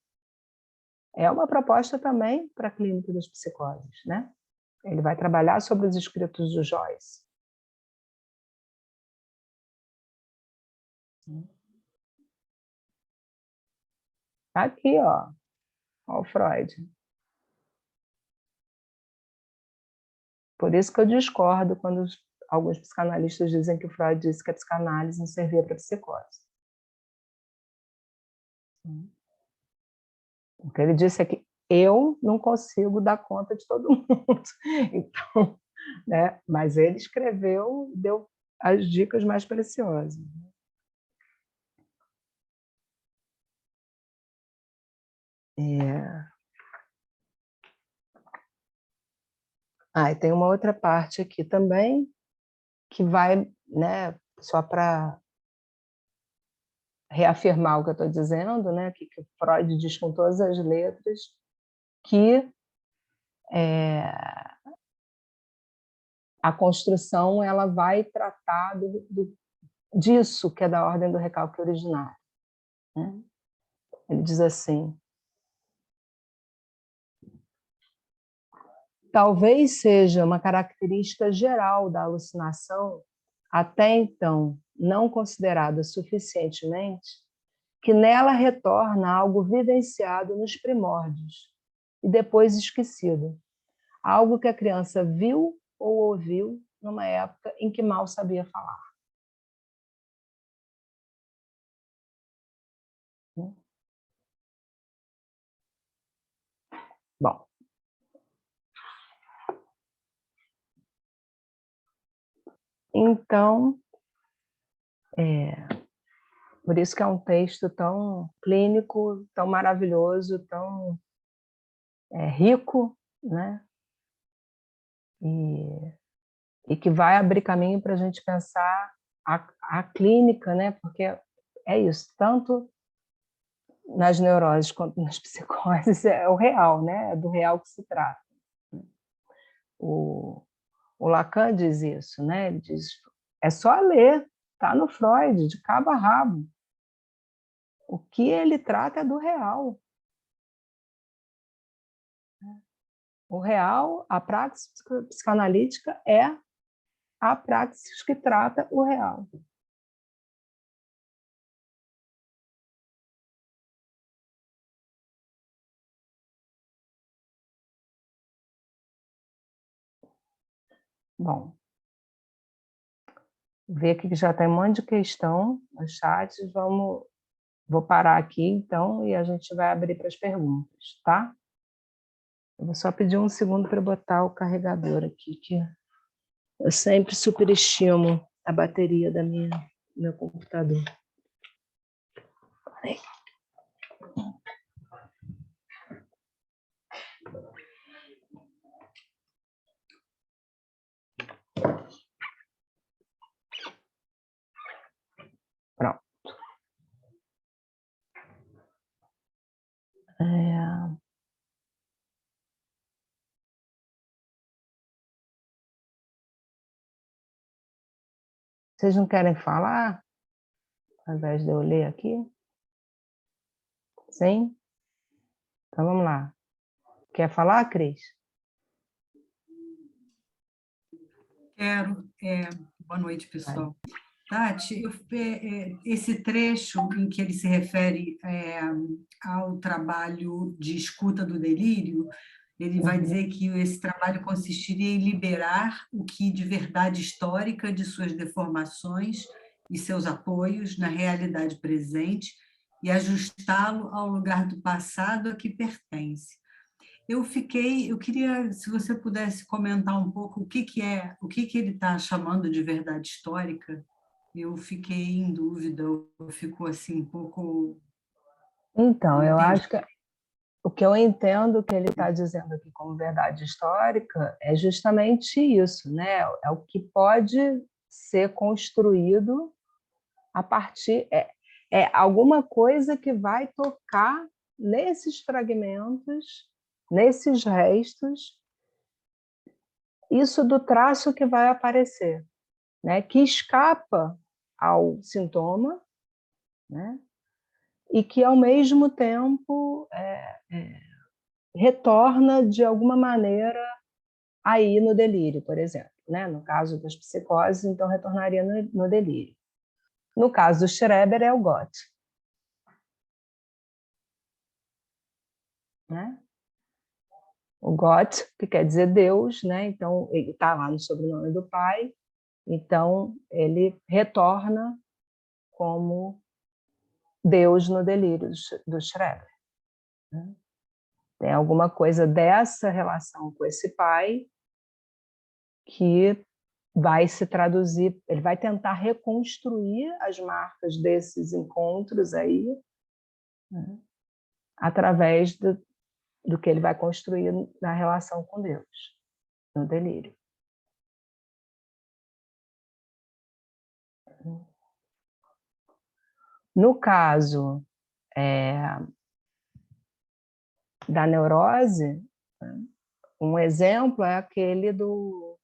é uma proposta também para a clínica das psicoses. Né? Ele vai trabalhar sobre os escritos do Joyce. Aqui, ó o Freud. Por isso que eu discordo quando alguns psicanalistas dizem que o Freud disse que a psicanálise não servia para psicose. O que ele disse é que eu não consigo dar conta de todo mundo. Então, né? Mas ele escreveu, deu as dicas mais preciosas. E tem uma outra parte aqui também, que vai, né, só para reafirmar o que eu estou dizendo, né, que o Freud diz com todas as letras, que a construção ela vai tratar disso que é da ordem do recalque originário. Né? Ele diz assim: talvez seja uma característica geral da alucinação, até então não considerada suficientemente, que nela retorna algo vivenciado nos primórdios e depois esquecido, algo que a criança viu ou ouviu numa época em que mal sabia falar. Bom, então, por isso que é um texto tão clínico, tão maravilhoso, tão rico, né? E que vai abrir caminho para a gente pensar a clínica, né? Porque é isso, tanto nas neuroses quanto nas psicoses, é o real, né? É do real que se trata. O Lacan diz isso, né? Ele diz, é só ler, está no Freud, de cabo a rabo. O que ele trata é do real. O real, a praxis psicanalítica é a praxis que trata o real. Bom, ver que já tem um monte de questão no chat, vamos Vou parar aqui, então, e a gente vai abrir para as perguntas, tá? Eu vou só pedir um segundo para botar o carregador aqui, que eu sempre superestimo a bateria do meu computador. Peraí. Pronto. Vocês não querem falar, ao invés de eu ler aqui? Sim? Então vamos lá. Quer falar, Cris? Quero. Boa noite, Vai. pessoal. Tati, esse trecho em que ele se refere ao trabalho de escuta do delírio, ele vai dizer que esse trabalho consistiria em liberar o que de verdade histórica de suas deformações e seus apoios na realidade presente e ajustá-lo ao lugar do passado a que pertence. Eu queria, se você pudesse comentar um pouco o que ele está chamando de verdade histórica. Eu fiquei em dúvida, eu fico assim um pouco... Então, Não eu entendi. acho que o que eu entendo que ele está dizendo aqui como verdade histórica é justamente isso, né? É o que pode ser construído a partir... É alguma coisa que vai tocar nesses fragmentos, nesses restos, isso do traço que vai aparecer, né? Que escapa ao sintoma, né? E que, ao mesmo tempo, retorna de alguma maneira aí no delírio, por exemplo. Né? No caso das psicoses, então retornaria no delírio. No caso do Schreber, é o Gott. Né? O Gott, que quer dizer Deus, né? Então ele está lá no sobrenome do pai, então ele retorna como Deus no delírio do Schreber. Né? Tem alguma coisa dessa relação com esse pai que vai se traduzir, ele vai tentar reconstruir as marcas desses encontros aí, né, através do que ele vai construir na relação com Deus, no delírio. No caso da neurose, um exemplo é aquele do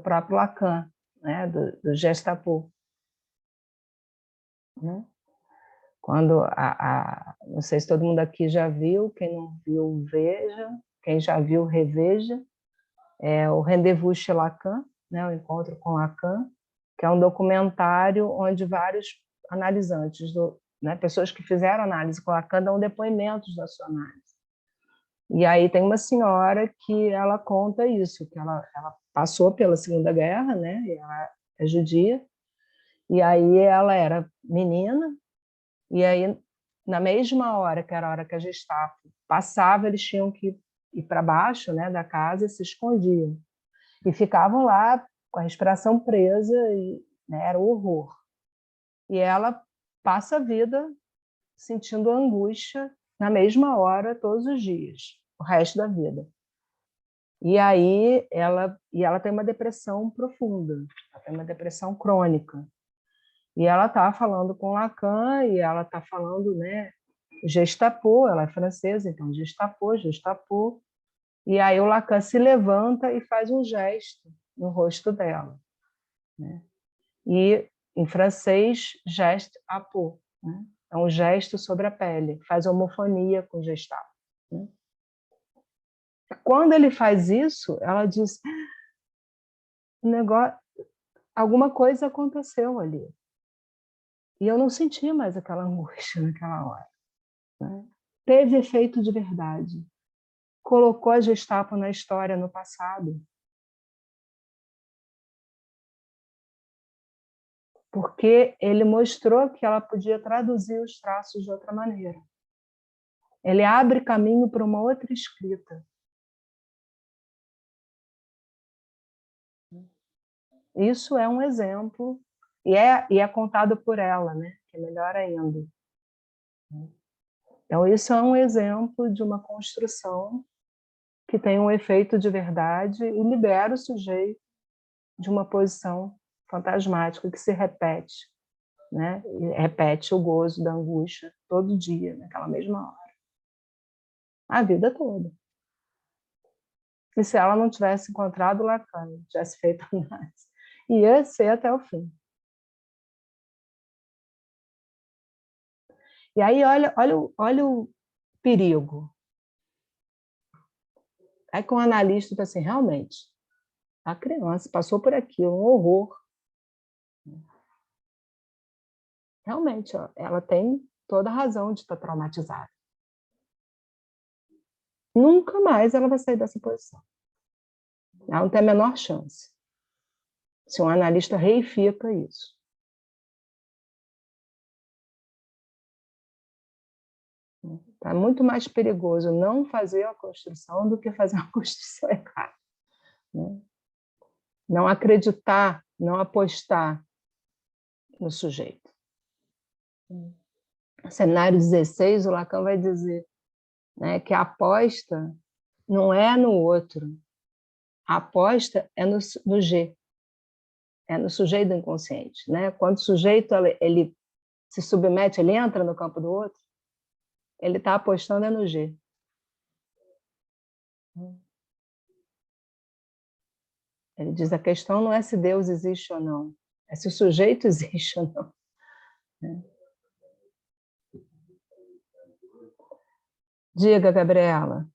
próprio Lacan, né, do Gestapo. Né? Quando não sei se todo mundo aqui já viu, quem não viu, veja, quem já viu, reveja, é o Rendezvous chez Lacan, né, o Encontro com Lacan, que é um documentário onde vários analisantes, né, pessoas que fizeram análise com Lacan, dão depoimentos da sua análise. E aí tem uma senhora que ela conta isso, que ela passou pela Segunda Guerra, né, e ela é judia, e aí ela era menina, e aí, na mesma hora, que era a hora que a Gestapo passava, eles tinham que ir para baixo, né, da casa e se escondiam. E ficavam lá com a respiração presa, e, né, era um horror. E ela passa a vida sentindo angústia na mesma hora, todos os dias, o resto da vida. E aí ela tem uma depressão profunda, ela tem uma depressão crônica. E ela está falando com Lacan, e ela está falando, né, Gestapo, ela é francesa, então Gestapo. E aí o Lacan se levanta e faz um gesto no rosto dela. Né? E, em francês, geste à peau. Né? É um gesto sobre a pele, faz homofonia com Gestapo. Né? Quando ele faz isso, ela diz, negócio, alguma coisa aconteceu ali. E eu não senti mais aquela angústia naquela hora. Né? Teve efeito de verdade. Colocou a Gestapo na história no passado. porque ele mostrou que ela podia traduzir os traços de outra maneira. Ele abre caminho para uma outra escrita. Isso é um exemplo, e é contado por ela, né? Que é melhor ainda. Então, isso é um exemplo de uma construção que tem um efeito de verdade e libera o sujeito de uma posição fantasmática que se repete, né? E repete o gozo da angústia todo dia, naquela mesma hora. A vida toda. E se ela não tivesse encontrado Lacan, tivesse feito análise, ia ser até o fim. E aí, olha o perigo. É que um analista está assim, realmente, a criança passou por aquilo, um horror. Realmente, ó, ela tem toda a razão de estar traumatizada. Nunca mais ela vai sair dessa posição. Ela não tem a menor chance. Se um analista reifica isso. Está muito mais perigoso não fazer a construção do que fazer uma construção errada. Não acreditar, não apostar no sujeito. No seminário 16, o Lacan vai dizer, né, que a aposta não é no outro, a aposta é no G, é no sujeito inconsciente. Né? Quando o sujeito ele se submete, ele entra no campo do outro, ele está apostando no G. Ele diz, a questão não é se Deus existe ou não, é se o sujeito existe ou não. Diga, Gabriela.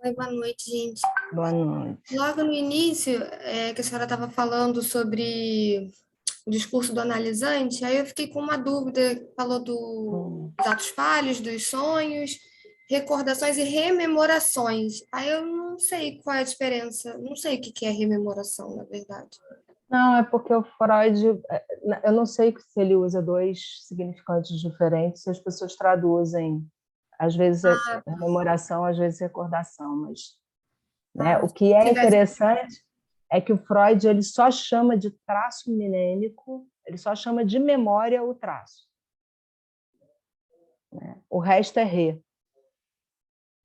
Oi, boa noite, gente. Boa noite. Logo no início, que a senhora estava falando sobre o discurso do analisante, aí eu fiquei com uma dúvida, falou dos atos falhos, dos sonhos, recordações e rememorações. Aí eu não sei qual é a diferença, não sei o que é rememoração, na verdade. Não, é porque o Freud, eu não sei se ele usa dois significantes diferentes, se as pessoas traduzem, às vezes é rememoração, às vezes recordação, mas né, o que é interessante é que o Freud ele só chama de traço mnêmico, ele só chama de memória o traço. Né? O resto é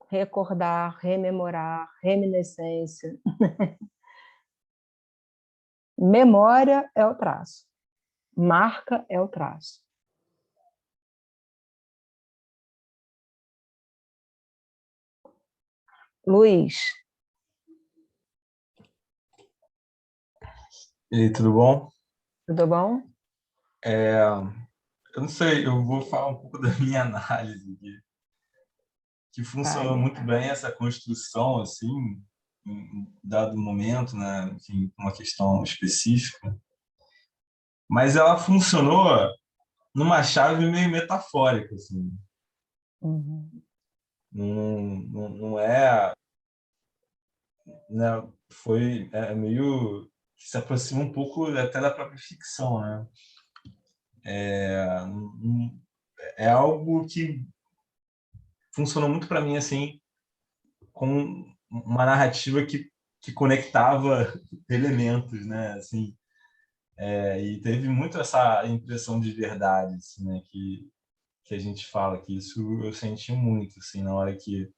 recordar, rememorar, reminiscência. Memória é o traço. Marca é o traço. Luiz. E aí, tudo bom? Tudo bom? Eu não sei, eu vou falar um pouco da minha análise aqui, que funcionou muito bem essa construção, assim, em dado momento, né? Enfim, uma questão específica, mas ela funcionou numa chave meio metafórica, assim. Uhum. Não é, né? Foi meio se aproxima um pouco até da própria ficção, né? É algo que funcionou muito para mim assim, com uma narrativa que conectava elementos, né? Assim, e teve muito essa impressão de verdade, assim, né? Que a gente fala, que isso eu senti muito, assim, na hora que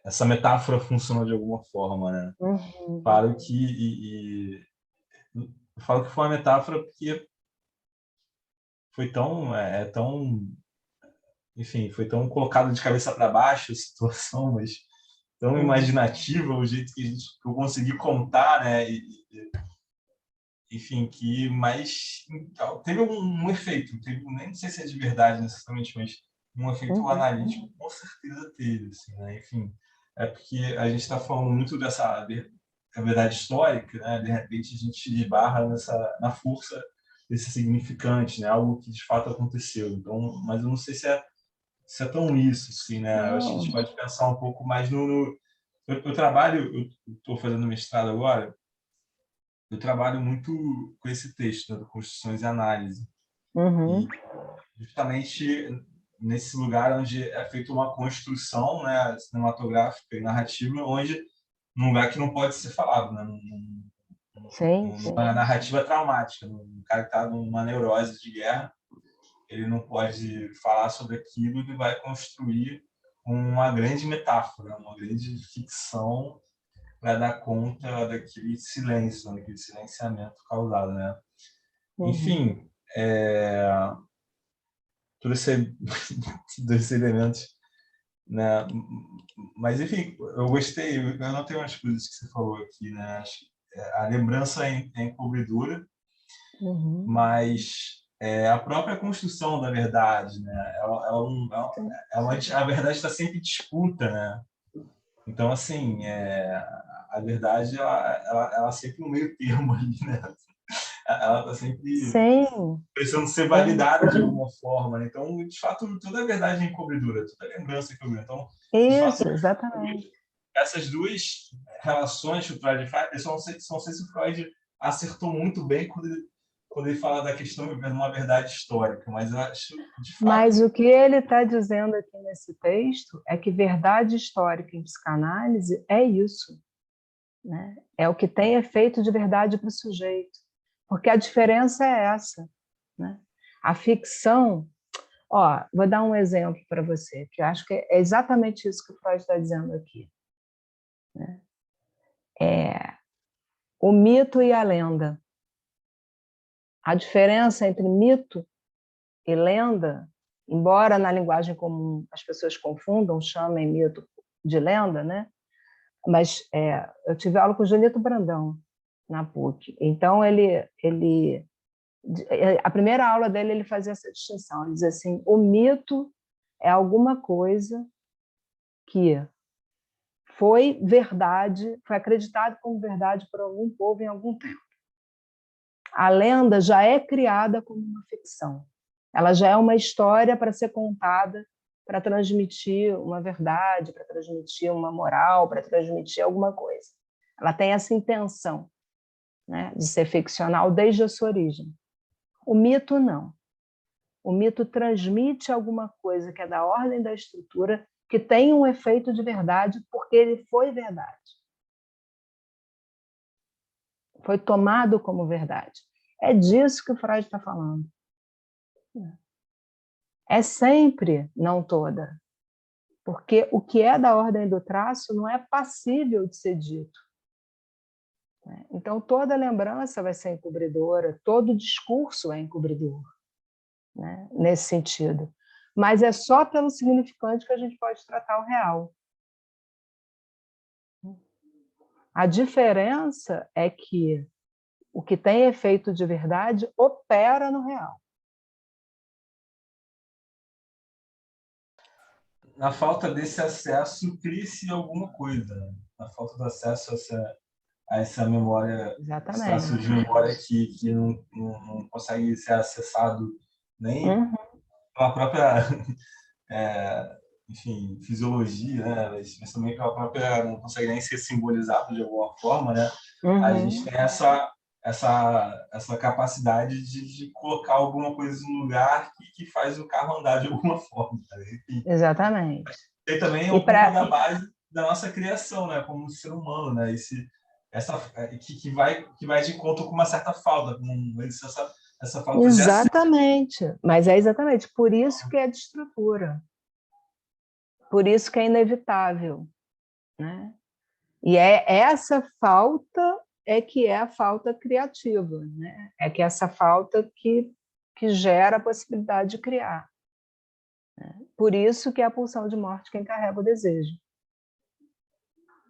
essa metáfora funcionou de alguma forma, né? Uhum. Falo eu falo que foi uma metáfora porque foi tão, enfim, foi tão colocado de cabeça para baixo a situação, mas tão imaginativa o jeito que eu consegui contar, né? Enfim, que mais teve um efeito, nem sei se é de verdade necessariamente, mas um efeito analítico com certeza teve, assim, né? Enfim, é porque a gente está falando muito dessa verdade histórica, né? De repente a gente esbarra na força desse significante, né? Algo que de fato aconteceu. Então, mas eu não sei se é tão isso, assim, né? Eu acho que a gente pode pensar um pouco mais eu trabalho, eu estou fazendo mestrado agora, eu trabalho muito com esse texto, né, do Construções e Análise. Uhum. E justamente nesse lugar onde é feita uma construção, né, cinematográfica e narrativa, onde num lugar que não pode ser falado, né, Sim, numa narrativa traumática. Um cara que está numa neurose de guerra, ele não pode falar sobre aquilo, ele vai construir uma grande metáfora, uma grande ficção para dar conta daquele silêncio, daquele silenciamento causado, né? Uhum. Enfim, todos esses elementos, né? Mas enfim, eu gostei, eu notei umas coisas que você falou aqui, né? A lembrança é encobridora, Uhum. mas a própria construção da verdade, né? A verdade está sempre em disputa, né? Então, assim, a verdade, ela sempre no meio termo ali, né? Ela está sempre Sim. precisando ser validada de alguma forma, né? Então, de fato, toda a verdade é encobridura, toda a lembrança é encobridura. Então, de fato, Isso, exatamente. essas duas relações que o Freud faz, eu só não sei se o Freud acertou muito bem quando ele fala da questão de uma verdade histórica, mas eu acho, de fato... Mas o que ele está dizendo aqui nesse texto é que verdade histórica em psicanálise é isso, né? É o que tem efeito de verdade para o sujeito, porque a diferença é essa, né? A ficção, vou dar um exemplo para você, que eu acho que é exatamente isso que o Freud está dizendo aqui, né? O mito e a lenda. A diferença entre mito e lenda, embora na linguagem comum as pessoas confundam, chamem mito de lenda, né? Mas eu tive aula com o Junito Brandão na PUC. Então a primeira aula dele ele fazia essa distinção. Ele dizia assim: o mito é alguma coisa que foi verdade, foi acreditado como verdade por algum povo em algum tempo. A lenda já é criada como uma ficção. Ela já é uma história para ser contada, para transmitir uma verdade, para transmitir uma moral, para transmitir alguma coisa. Ela tem essa intenção, né, de ser ficcional desde a sua origem. O mito não. O mito transmite alguma coisa que é da ordem da estrutura, que tem um efeito de verdade, porque ele foi verdade. Foi tomado como verdade. É disso que o Freud está falando. É sempre, não toda, porque o que é da ordem do traço não é passível de ser dito. Então, toda lembrança vai ser encobridora, todo discurso é encobridor, né? Nesse sentido. Mas é só pelo significante que a gente pode tratar o real. A diferença é que o que tem efeito de verdade opera no real. Na falta desse acesso, cria-se alguma coisa. Né? Na falta do acesso a essa memória, esse traço de memória que não consegue ser acessado nem pela própria enfim, fisiologia, né? Mas também pela própria, não consegue nem ser simbolizado de alguma forma, né? A gente tem essa capacidade de colocar alguma coisa no lugar que faz o carro andar de alguma forma. Tá? Enfim, exatamente. tem também um pouco da base da nossa criação, né? Como ser humano, né? Que vai de encontro com uma certa falta, com essa falta de acesso. Exatamente, mas é exatamente por isso que é de estrutura, por isso que é inevitável, né? E essa falta que é a falta criativa, né? É que essa falta que gera a possibilidade de criar. Né? Por isso que é a pulsão de morte quem carrega o desejo.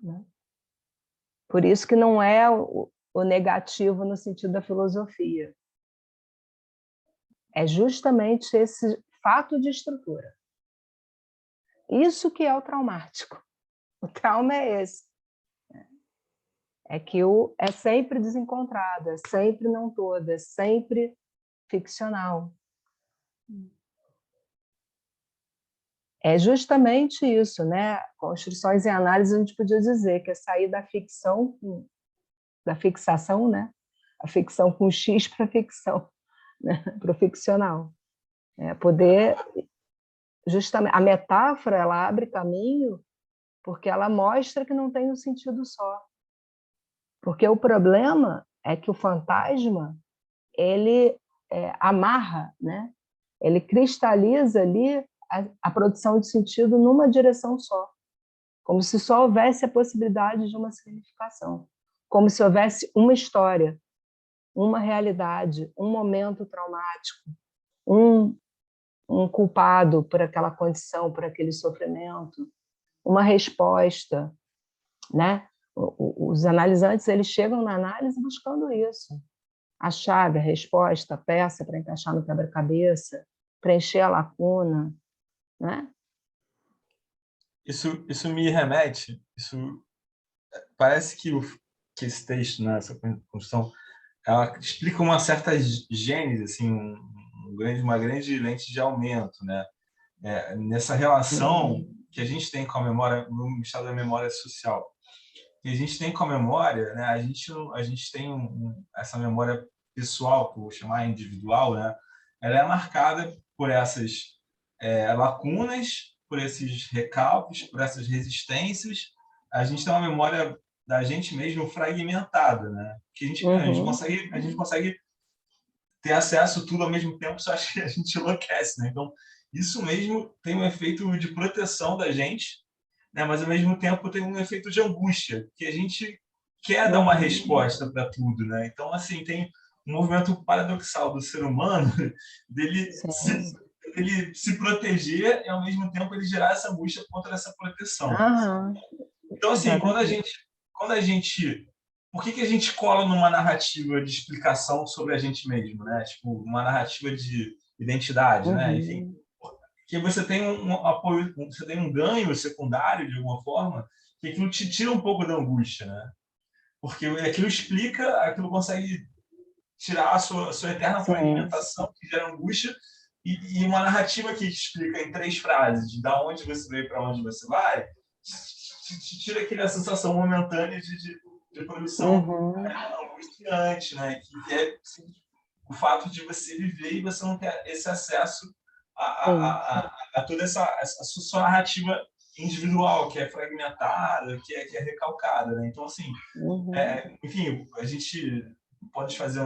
Né? Por isso que não é o negativo no sentido da filosofia. É justamente esse fato de estrutura. Isso que é o traumático. O trauma é esse. É que é sempre desencontrado, é sempre não todo, é sempre ficcional. é justamente isso, né? Construções e análise, a gente podia dizer que é sair da ficção, da fixação, né? A ficção com X para a ficção, né? Para o ficcional. É poder, justamente, a metáfora, ela abre caminho porque ela mostra que não tem um sentido só. Porque o problema é que o fantasma, ele amarra, né? Ele cristaliza ali a produção de sentido numa direção só, como se só houvesse a possibilidade de uma significação, como se houvesse uma história, uma realidade, um momento traumático, um culpado por aquela condição, por aquele sofrimento, uma resposta, né? Os analisantes, eles chegam na análise buscando isso, a chave, a resposta, a peça para encaixar no quebra-cabeça, preencher a lacuna, né? Isso me remete, parece que esse texto, né, essa construção, ela explica uma certa gênese, assim, uma grande lente de aumento, né? Nessa relação que a gente tem com a memória, no estado da memória social, que a gente tem com a memória, né? A gente tem essa memória pessoal, que eu vou chamar individual, né? Ela é marcada por essas lacunas, por esses recalques, por essas resistências. A gente tem uma memória da gente mesmo fragmentada, né? Que a gente consegue ter acesso a tudo ao mesmo tempo, só acho que a gente enlouquece, né? Então, isso mesmo tem um efeito de proteção da gente, né? Mas, ao mesmo tempo, tem um efeito de angústia, que a gente quer dar uma resposta para tudo, né? Então, assim, tem um movimento paradoxal do ser humano dele se proteger e, ao mesmo tempo, ele gerar essa angústia contra essa proteção. Então, assim, quando a gente por que a gente cola numa narrativa de explicação sobre a gente mesmo, né? Tipo, uma narrativa de identidade, né? Enfim, que você tem um apoio, você tem um ganho secundário de alguma forma, que aquilo te tira um pouco da angústia, né? Porque aquilo explica, aquilo consegue tirar a sua eterna fragmentação que gera angústia e uma narrativa que te explica em 3 frases de da onde você veio para onde você vai, te tira aquela sensação momentânea de produção angustiante, né? Que é o fato de você viver e você não ter esse acesso a toda essa sua narrativa individual, que é fragmentada, que é recalcada, né? Então, assim, enfim, a gente pode fazer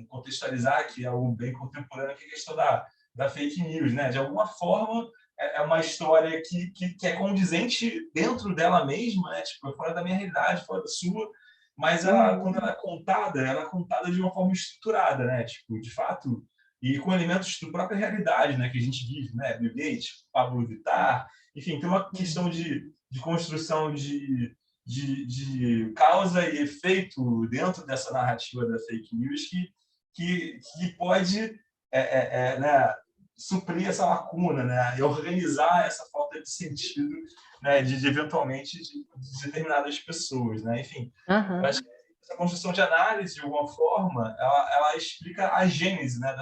contextualizar, que é algo bem contemporâneo, que é a questão da fake news, né? De alguma forma, é uma história que é condizente dentro dela mesma, né? Tipo, fora da minha realidade, fora da sua, mas quando ela é contada de uma forma estruturada, né? Tipo, de fato, e com elementos da própria realidade, né? Que a gente vive, né? Bill Gates, Pablo Vittar, enfim, tem uma questão de construção de causa e efeito dentro dessa narrativa da fake news que pode né, suprir essa lacuna, né, e organizar essa falta de sentido, né, eventualmente de determinadas pessoas, né? Enfim, eu acho que essa construção de análise de alguma forma ela explica a gênese, né,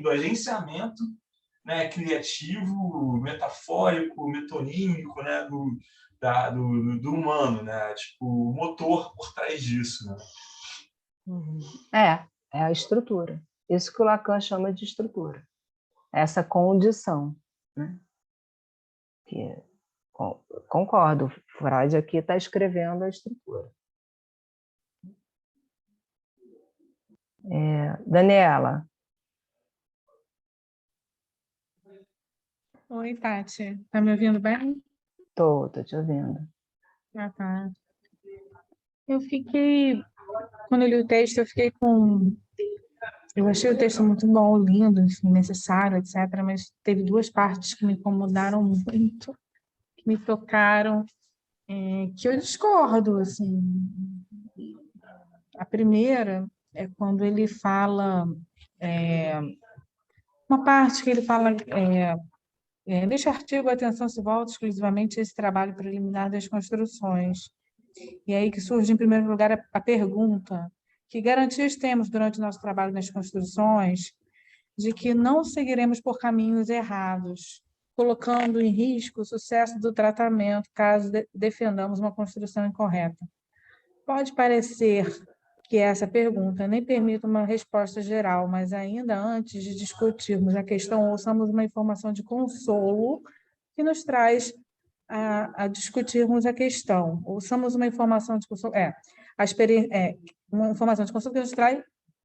do agenciamento, né, criativo, metafórico, metonímico, né, do humano, né, tipo o motor por trás disso, né? É a estrutura. Isso que o Lacan chama de estrutura. Essa condição, né? Que, concordo, Freud aqui está escrevendo a estrutura. Daniela. Oi, Tati. Tá me ouvindo bem? Tô te ouvindo. Ah, tá. Quando eu li o texto, eu achei o texto muito bom, lindo, enfim, necessário, etc. Mas teve 2 partes que me incomodaram muito, que me tocaram, que eu discordo, assim. A primeira é quando ele fala, uma parte que ele fala, neste artigo a atenção se volta exclusivamente a esse trabalho preliminar das construções. E aí que surge, em primeiro lugar, a pergunta: que garantias temos durante o nosso trabalho nas construções de que não seguiremos por caminhos errados, colocando em risco o sucesso do tratamento caso defendamos uma construção incorreta. Pode parecer que essa pergunta nem permite uma resposta geral, mas ainda antes de discutirmos a questão, ouçamos uma informação de consolo que nos traz a discutirmos a questão. Ouçamos uma informação de consolo, uma informação de consolo que nos traz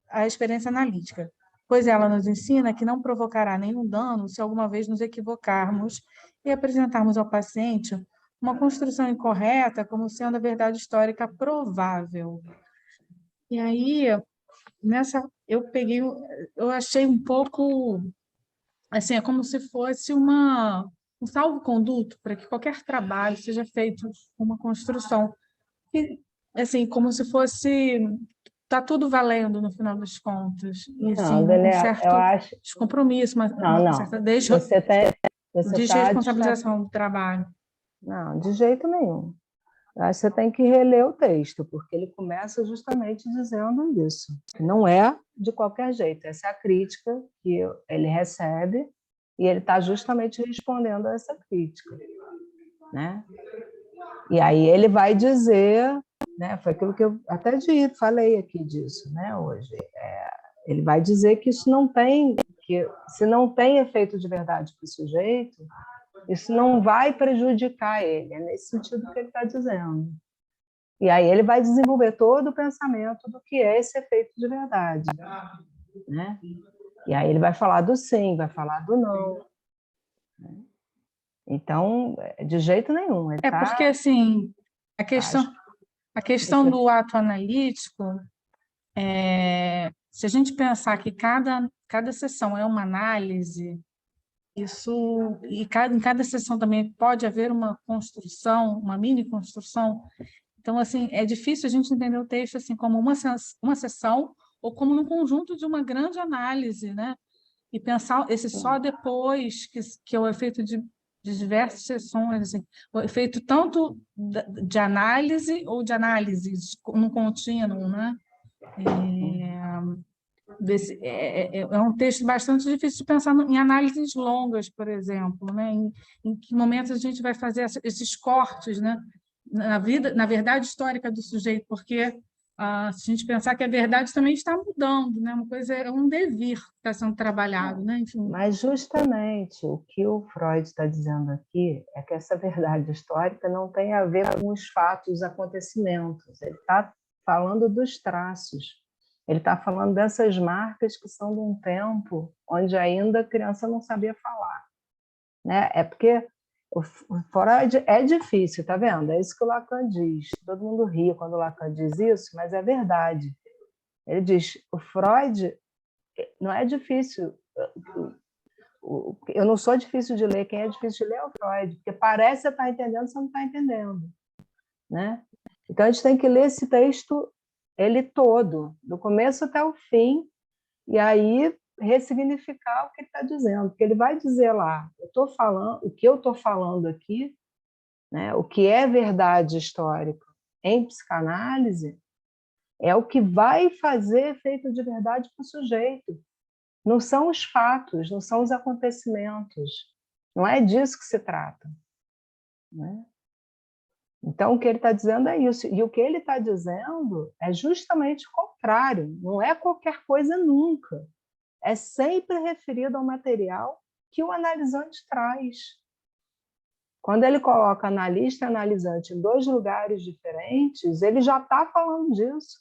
a experiência analítica, pois ela nos ensina que não provocará nenhum dano se alguma vez nos equivocarmos e apresentarmos ao paciente uma construção incorreta como sendo a verdade histórica provável. E aí, eu achei um pouco, assim, é como se fosse um salvo-conduto para que qualquer trabalho seja feito com uma construção. E, assim, como se fosse, está tudo valendo no final das contas. E, assim, Não, Daniela, certo eu acho... descompromisso, Não. certa Você tá desresponsabilização do trabalho. Não, de jeito nenhum. Eu acho que você tem que reler o texto, porque ele começa justamente dizendo isso. Não é de qualquer jeito. Essa é a crítica que ele recebe e ele está justamente respondendo a essa crítica, né? E aí ele vai dizer, né? Foi aquilo que eu até falei aqui disso, né? Hoje, ele vai dizer que isso não tem, que se não tem efeito de verdade para o sujeito, isso não vai prejudicar ele, é nesse sentido que ele está dizendo. E aí ele vai desenvolver todo o pensamento do que é esse efeito de verdade, né? E aí ele vai falar do sim, vai falar do não. Então, de jeito nenhum. Porque, assim, a questão do ato analítico, se a gente pensar que cada sessão é uma análise, em cada sessão também pode haver uma construção, uma mini construção. Então, assim, é difícil a gente entender o texto assim como uma sessão ou como um conjunto de uma grande análise, né? E pensar esse só depois, que é o efeito de diversas sessões, assim, o efeito tanto de análise ou de análises no contínuo, né? É um texto bastante difícil de pensar em análises longas, por exemplo, né? Em que momentos a gente vai fazer esses cortes, né? Na verdade histórica do sujeito, porque se a gente pensar que a verdade também está mudando, né? Uma coisa é um devir que está sendo trabalhado, né? Enfim. Mas justamente o que o Freud está dizendo aqui é que essa verdade histórica não tem a ver com os fatos, os acontecimentos. Ele está falando dos traços. Ele está falando dessas marcas que são de um tempo onde ainda a criança não sabia falar, né? É porque o Freud é difícil, tá vendo? É isso que o Lacan diz. Todo mundo ri quando o Lacan diz isso, mas é verdade. Ele diz, o Freud não é difícil. Eu não sou difícil de ler. Quem é difícil de ler é o Freud, porque parece que você está entendendo, você não está entendendo, né? Então a gente tem que ler esse texto ele todo, do começo até o fim, e aí ressignificar o que ele está dizendo, porque ele vai dizer lá, o que eu estou falando aqui, né, o que é verdade histórica em psicanálise, é o que vai fazer efeito de verdade para o sujeito. Não são os fatos, não são os acontecimentos. Não é disso que se trata, né? Então, o que ele está dizendo é isso. E o que ele está dizendo é justamente o contrário. Não é qualquer coisa nunca. É sempre referido ao material que o analisante traz. Quando ele coloca analista e analisante em dois lugares diferentes, ele já está falando disso.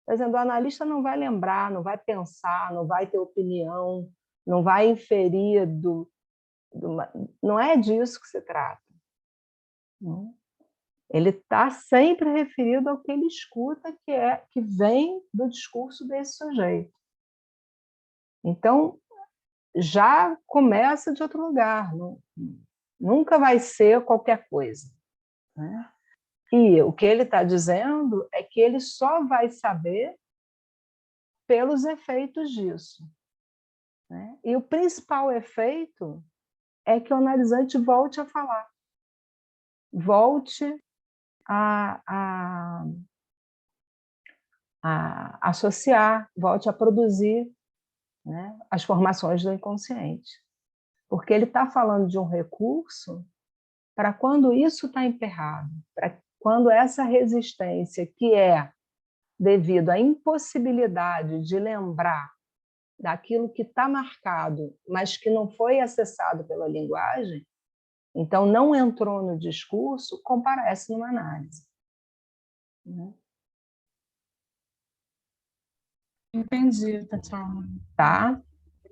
Está dizendo, o analista não vai lembrar, não vai pensar, não vai ter opinião, não vai inferir não é disso que se trata. Ele está sempre referido ao que ele escuta, que vem do discurso desse sujeito. Então, já começa de outro lugar, nunca vai ser qualquer coisa, né? E o que ele está dizendo é que ele só vai saber pelos efeitos disso, né? E o principal efeito é que o analisante volte a falar, volte a associar, volte a produzir, né, as formações do inconsciente. Porque ele está falando de um recurso para quando isso está emperrado, para quando essa resistência, que é devido à impossibilidade de lembrar daquilo que está marcado, mas que não foi acessado pela linguagem, então não entrou no discurso, comparece numa análise. Entendi, Tatiana. Tá?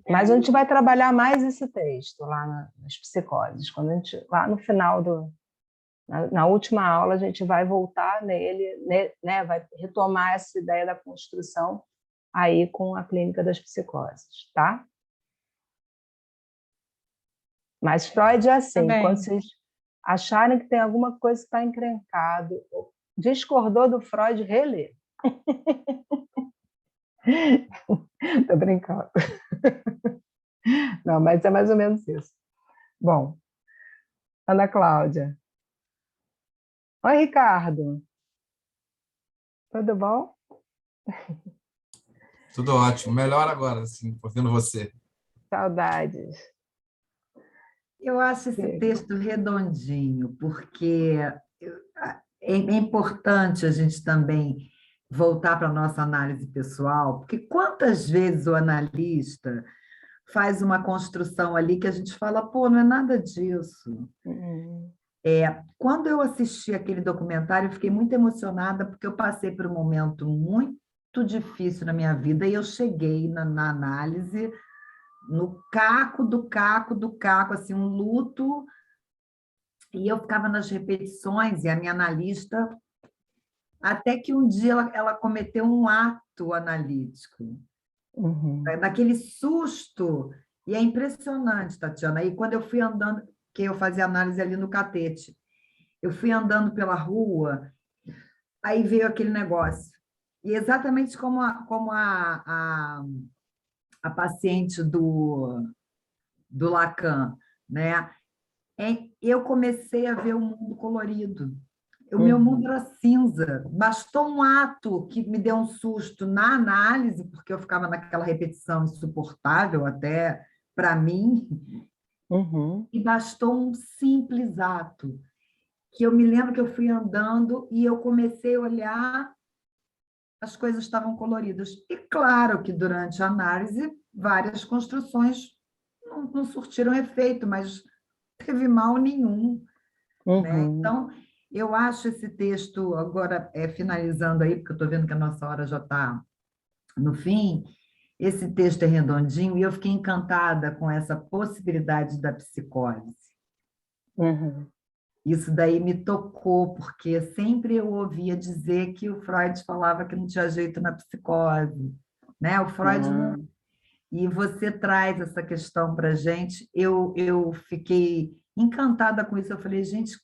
Mas a gente vai trabalhar mais esse texto lá nas psicoses. Quando a gente, lá no final na última aula, a gente vai voltar nele, né, vai retomar essa ideia da construção aí com a clínica das psicoses, tá? Mas Freud é assim, quando vocês acharem que tem alguma coisa que está encrencado, discordou do Freud, relê. Estou brincando. Não, mas é mais ou menos isso. Bom, Ana Cláudia. Oi, Ricardo. Tudo bom? Tudo ótimo. Melhor agora, assim, ouvindo você. Saudades. Eu acho esse texto redondinho, porque é importante a gente também voltar para a nossa análise pessoal, porque quantas vezes o analista faz uma construção ali que a gente fala, pô, não é nada disso. Quando eu assisti aquele documentário, eu fiquei muito emocionada, porque eu passei por um momento muito difícil na minha vida e eu cheguei na análise no caco do caco, assim, um luto, e eu ficava nas repetições, e a minha analista, até que um dia ela cometeu um ato analítico, daquele susto, e é impressionante, Tatiana, e quando eu fui andando, que eu fazia análise ali no Catete, eu fui andando pela rua, aí veio aquele negócio, e exatamente como a paciente do Lacan, né? Eu comecei a ver o mundo colorido. O meu mundo era cinza. Bastou um ato que me deu um susto na análise, porque eu ficava naquela repetição insuportável até para mim, e bastou um simples ato, que eu me lembro que eu fui andando e eu comecei a olhar, as coisas estavam coloridas. E claro que durante a análise, várias construções não surtiram efeito, mas teve mal nenhum. Né? Então, eu acho esse texto, agora finalizando aí, porque eu estou vendo que a nossa hora já está no fim, esse texto é redondinho e eu fiquei encantada com essa possibilidade da psicose. Isso daí me tocou, porque sempre eu ouvia dizer que o Freud falava que não tinha jeito na psicose. Né? O Freud não... E você traz essa questão para a gente. Eu fiquei encantada com isso. Eu falei, gente,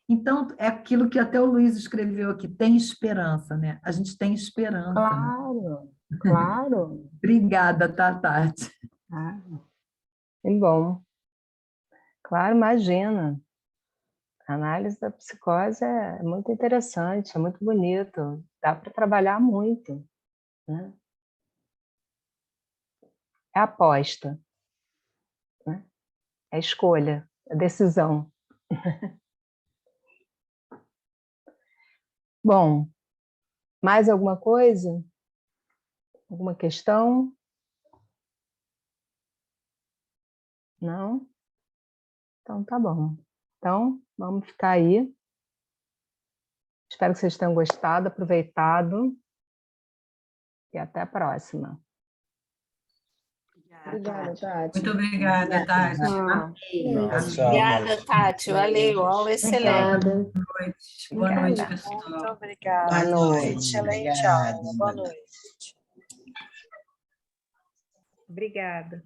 então é aquilo que até o Luiz escreveu aqui, tem esperança, né? A gente tem esperança. Claro, né? Claro. Obrigada, Tati. Que bom. Claro, imagina. A análise da psicose é muito interessante, é muito bonito. Dá para trabalhar muito, né? É aposta, né? É escolha, é decisão. Bom, mais alguma coisa? Alguma questão? Não? Então tá bom. Então, vamos ficar aí. Espero que vocês tenham gostado, aproveitado. E até a próxima. Obrigada, Tati. Muito obrigada, Tati. Obrigada, Tati. Valeu, aula excelente. Boa noite, pessoal. Muito obrigada. Boa noite. Excelente aula. Boa noite. Obrigada.